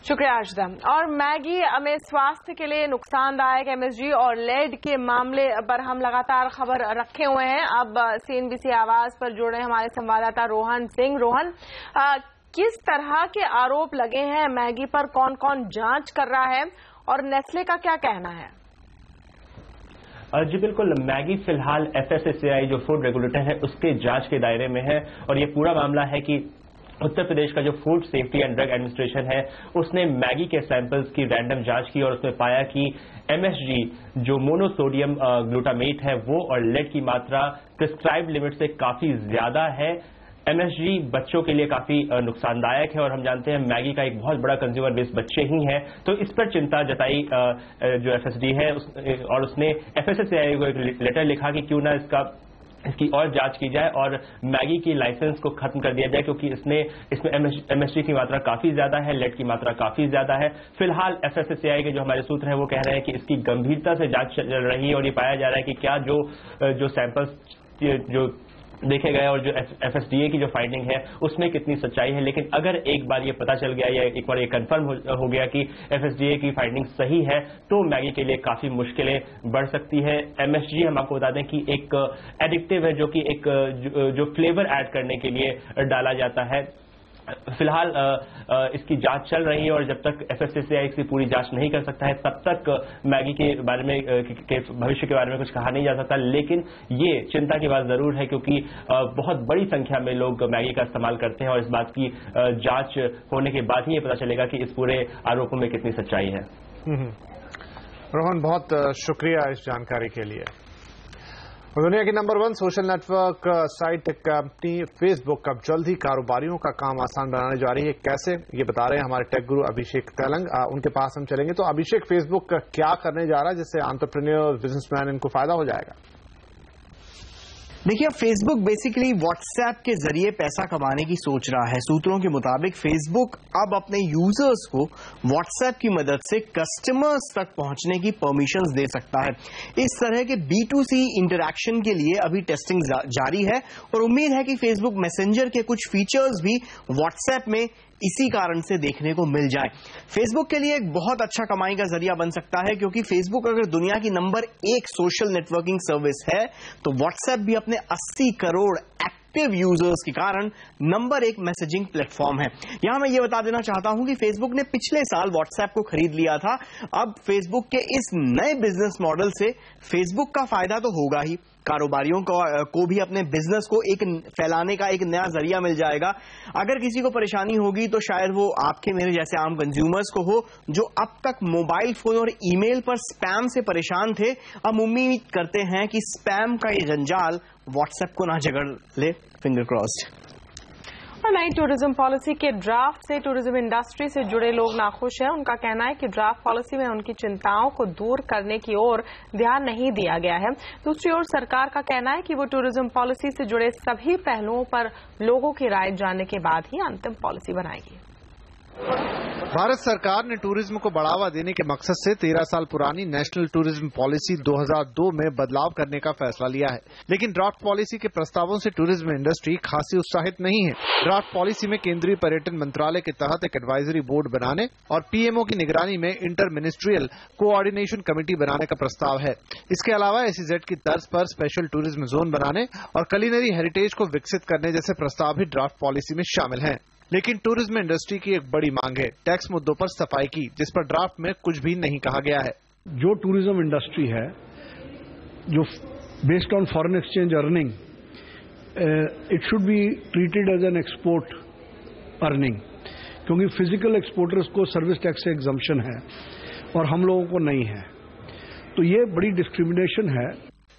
शुक्रिया अर्शदा। और मैगी में स्वास्थ्य के लिए नुकसानदायक MSG और लेड के मामले पर हम लगातार खबर रखे हुए हैं। अब CNBC आवाज पर जुड़े हमारे संवाददाता रोहन सिंह। रोहन, किस तरह के आरोप लगे हैं मैगी पर, कौन कौन जांच कर रहा है और नेस्ले का क्या कहना है? जी बिल्कुल, मैगी फिलहाल FSSAI जो फूड रेगुलेटर है उसके जांच के दायरे में है, और ये पूरा मामला है कि उत्तर प्रदेश का जो food safety and drug administration है उसने मैगी के सैंपल्स की रैंडम जांच की, और उसमें पाया कि MSG जो मोनोसोडियम ग्लूटामेट है वो और लेड की मात्रा प्रिस्क्राइब्ड लिमिट से काफी ज्यादा है। MSG बच्चों के लिए काफी नुकसानदायक है, और हम जानते हैं मैगी का एक बहुत बड़ा कंज्यूमर बेस बच्चे ही हैं, तो इस पर चिंता जताई जो FSD है और उसने FSSAI को एक लेटर लिखा कि क्यों ना इसकी और जांच की जाए और मैगी की लाइसेंस को खत्म कर दिया जाए, क्योंकि इसमें MSG की मात्रा काफी ज्यादा है, लेड की मात्रा काफी ज्यादा है। फिलहाल FSSAI के जो हमारे सूत्र हैं वो कह रहे हैं कि इसकी गंभीरता से जांच चल रही है, और ये पाया जा रहा है कि क्या जो सैंपल्स जो देखे गए और जो FSDA की जो फाइंडिंग है उसमें कितनी सच्चाई है। लेकिन अगर एक बार ये पता चल गया या एक बार ये कंफर्म हो गया कि FSDA की फाइंडिंग सही है तो मैगी के लिए काफी मुश्किलें बढ़ सकती है। MSG हम आपको बता दें कि एक एडिक्टिव है जो कि एक जो फ्लेवर ऐड करने के लिए डाला जाता है। फिलहाल इसकी जांच चल रही है, और जब तक FSSAI इसकी पूरी जांच नहीं कर सकता है तब तक मैगी के बारे में के भविष्य के बारे में कुछ कहा नहीं जा सकता। लेकिन ये चिंता की बात जरूर है, क्योंकि बहुत बड़ी संख्या में लोग मैगी का इस्तेमाल करते हैं, और इस बात की जांच होने के बाद ही ये पता चलेगा कि इस पूरे आरोपों में कितनी सच्चाई है। रोहन, बहुत शुक्रिया इस जानकारी के लिए। दुनिया की number 1 social network site company Facebook अब जल्द ही कारोबारियों का काम आसान बनाने जा रही है। कैसे, ये बता रहे हैं हमारे टेक गुरु अभिषेक तेलंग। उनके पास हम चलेंगे। तो अभिषेक, फेसबुक क्या करने जा रहा है जिससे एंटरप्रेन्योर, बिजनेसमैन इनको फायदा हो जाएगा? देखिए, फेसबुक बेसिकली व्हाट्सएप के जरिए पैसा कमाने की सोच रहा है। सूत्रों के मुताबिक फेसबुक अब अपने यूजर्स को व्हाट्सएप की मदद से कस्टमर्स तक पहुंचने की परमिशंस दे सकता है। इस तरह के B2C इंटरैक्शन के लिए अभी टेस्टिंग जारी है, और उम्मीद है कि फेसबुक मैसेंजर के कुछ फीचर्स भी व्हाट्सएप में इसी कारण से देखने को मिल जाए। फेसबुक के लिए एक बहुत अच्छा कमाई का जरिया बन सकता है, क्योंकि फेसबुक अगर दुनिया की नंबर 1 सोशल नेटवर्किंग सर्विस है तो व्हाट्सएप भी अपने 80 करोड़ एक्टिव यूजर्स के कारण नंबर 1 मैसेजिंग प्लेटफॉर्म है। यहां मैं ये बता देना चाहता हूं कि फेसबुक ने पिछले साल व्हाट्सएप को खरीद लिया था। अब फेसबुक के इस नए बिजनेस मॉडल से फेसबुक का फायदा तो होगा ही, कारोबारियों को भी अपने बिजनेस को एक फैलाने का एक नया जरिया मिल जाएगा। अगर किसी को परेशानी होगी तो शायद वो आपके मेरे जैसे आम कंज्यूमर्स को हो, जो अब तक मोबाइल फोन और ईमेल पर स्पैम से परेशान थे। अब उम्मीद करते हैं कि स्पैम का ये जंजाल व्हाट्सएप को ना जकड़ ले। Finger crossed. और नई टूरिज्म पॉलिसी के ड्राफ्ट से टूरिज्म इंडस्ट्री से जुड़े लोग नाखुश हैं। उनका कहना है कि ड्राफ्ट पॉलिसी में उनकी चिंताओं को दूर करने की ओर ध्यान नहीं दिया गया है। दूसरी ओर सरकार का कहना है कि वो टूरिज्म पॉलिसी से जुड़े सभी पहलुओं पर लोगों की राय जानने के बाद ही अंतिम पॉलिसी बनाएगी। भारत सरकार ने टूरिज्म को बढ़ावा देने के मकसद से 13 साल पुरानी नेशनल टूरिज्म पॉलिसी 2002 में बदलाव करने का फैसला लिया है, लेकिन ड्राफ्ट पॉलिसी के प्रस्तावों से टूरिज्म इंडस्ट्री खासी उत्साहित नहीं है। ड्राफ्ट पॉलिसी में केंद्रीय पर्यटन मंत्रालय के तहत एक एडवाइजरी बोर्ड बनाने और पीएमओ की निगरानी में इंटर मिनिस्ट्रियल कोऑर्डिनेशन कमेटी बनाने का प्रस्ताव है। इसके अलावा SEZ की तर्ज पर स्पेशल टूरिज्म जोन बनाने और कलिनरी हेरिटेज को विकसित करने जैसे प्रस्ताव भी ड्राफ्ट पॉलिसी में शामिल हैं। लेकिन टूरिज्म इंडस्ट्री की एक बड़ी मांग है टैक्स मुद्दों पर सफाई की, जिस पर ड्राफ्ट में कुछ भी नहीं कहा गया है। जो टूरिज्म इंडस्ट्री है जो based on foreign exchange earning it should be treated as an export earning, क्योंकि फिजिकल एक्सपोर्टर्स को सर्विस टैक्स से एग्जम्पशन है और हम लोगों को नहीं है, तो ये बड़ी डिस्क्रिमिनेशन है।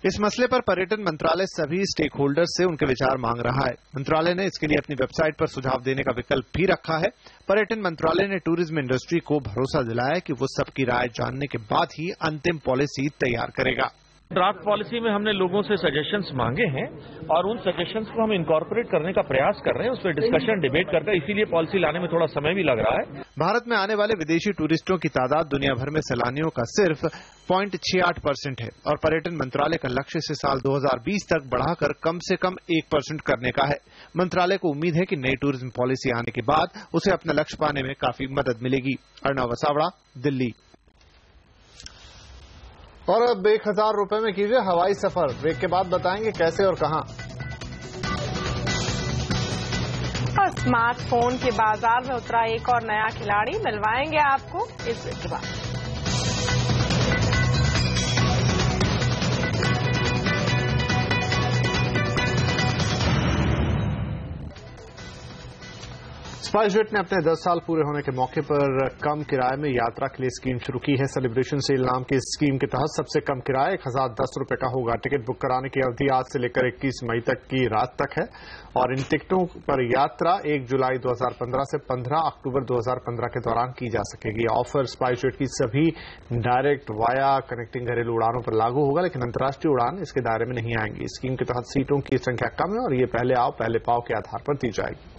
इस मसले पर पर्यटन मंत्रालय सभी स्टेक होल्डर्स से उनके विचार मांग रहा है। मंत्रालय ने इसके लिए अपनी वेबसाइट पर सुझाव देने का विकल्प भी रखा है। पर्यटन मंत्रालय ने टूरिज्म इंडस्ट्री को भरोसा दिलाया कि वो सबकी राय जानने के बाद ही अंतिम पॉलिसी तैयार करेगा। ड्राफ्ट पॉलिसी में हमने लोगों से सजेशंस मांगे हैं और उन सजेशंस को हम इनकॉर्पोरेट करने का प्रयास कर रहे हैं, उस पर डिस्कशन डिबेट करके, इसीलिए पॉलिसी लाने में थोड़ा समय भी लग रहा है। भारत में आने वाले विदेशी टूरिस्टों की तादाद दुनिया भर में सैलानियों का सिर्फ 0.68% है और पर्यटन मंत्रालय का लक्ष्य इसे साल 2020 तक बढ़ाकर कम से कम 1% करने का है। मंत्रालय को उम्मीद है कि नई टूरिज्म पॉलिसी आने के बाद उसे अपना लक्ष्य पाने में काफी मदद मिलेगी। अर्णव वसावड़ा, दिल्ली। और अब 1000 रुपए में कीजिए हवाई सफर। ब्रेक के बाद बताएंगे कैसे और कहां। और स्मार्टफोन के बाजार में उतरा एक और नया खिलाड़ी, मिलवाएंगे आपको इस ब्रेक के बाद। स्पाइसजेट ने अपने 10 साल पूरे होने के मौके पर कम किराए में यात्रा के लिए स्कीम शुरू की है। सेलिब्रेशन सेल नाम की इस स्कीम के तहत सबसे कम किराया 1010 रुपए का होगा। टिकट बुक कराने की अवधि आज से लेकर 21 मई तक की रात तक है और इन टिकटों पर यात्रा 1 जुलाई 2015 से 15 अक्टूबर 2015 के दौरान की जा सकेगी। ऑफर स्पाइसजेट की सभी डायरेक्ट, वाया, कनेक्टिंग घरेलू उड़ानों पर लागू होगा, लेकिन अंतर्राष्ट्रीय उड़ान इसके दायरे में नहीं आएंगी। स्कीम के तहत सीटों की संख्या कम है और ये पहले आओ पहले पाओ के आधार पर दी जाएगी।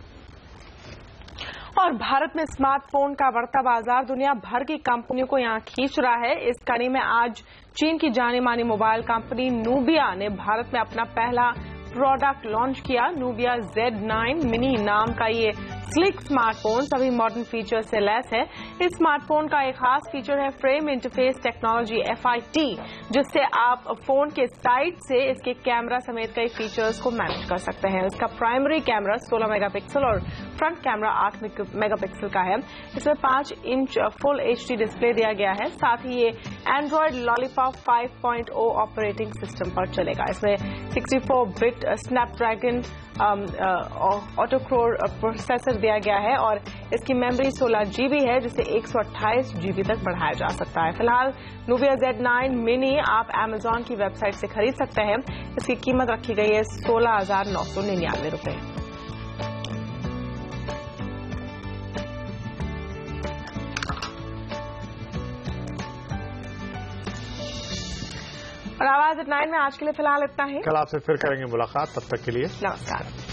और भारत में स्मार्टफोन का बढ़ता बाजार दुनिया भर की कंपनियों को यहां खींच रहा है। इस कड़ी में आज चीन की जानी मानी मोबाइल कंपनी नूबिया ने भारत में अपना पहला प्रोडक्ट लॉन्च किया। नूबिया Z9 मिनी नाम का ये स्लिक स्मार्टफोन सभी मॉडर्न फीचर से लैस है। इस स्मार्टफोन का एक खास फीचर है फ्रेम इंटरफेस टेक्नोलॉजी FIT, जिससे आप फोन के साइड से इसके कैमरा समेत कई फीचर्स को मैनेज कर सकते हैं। इसका प्राइमरी कैमरा 16 मेगापिक्सल और फ्रंट कैमरा 8 मेगापिक्सल का है। इसमें 5 इंच फुल HD डिस्प्ले दिया गया है। साथ ही ये एंड्रॉयड लॉलीपॉप 5.0 ऑपरेटिंग सिस्टम पर चलेगा। इसमें 64 बिट स्नैपड्रैगन ऑटोक्रोर प्रोसेसर दिया गया है और इसकी मेमोरी 16 GB है, जिसे 128 GB तक बढ़ाया जा सकता है। फिलहाल नूबिया Z9 मिनी आप Amazon की वेबसाइट से खरीद सकते हैं। इसकी कीमत रखी गई है 16,999 रुपए। और आवाज 9 में आज के लिए फिलहाल इतना ही। कल आपसे फिर करेंगे मुलाकात, तब तक के लिए नमस्कार।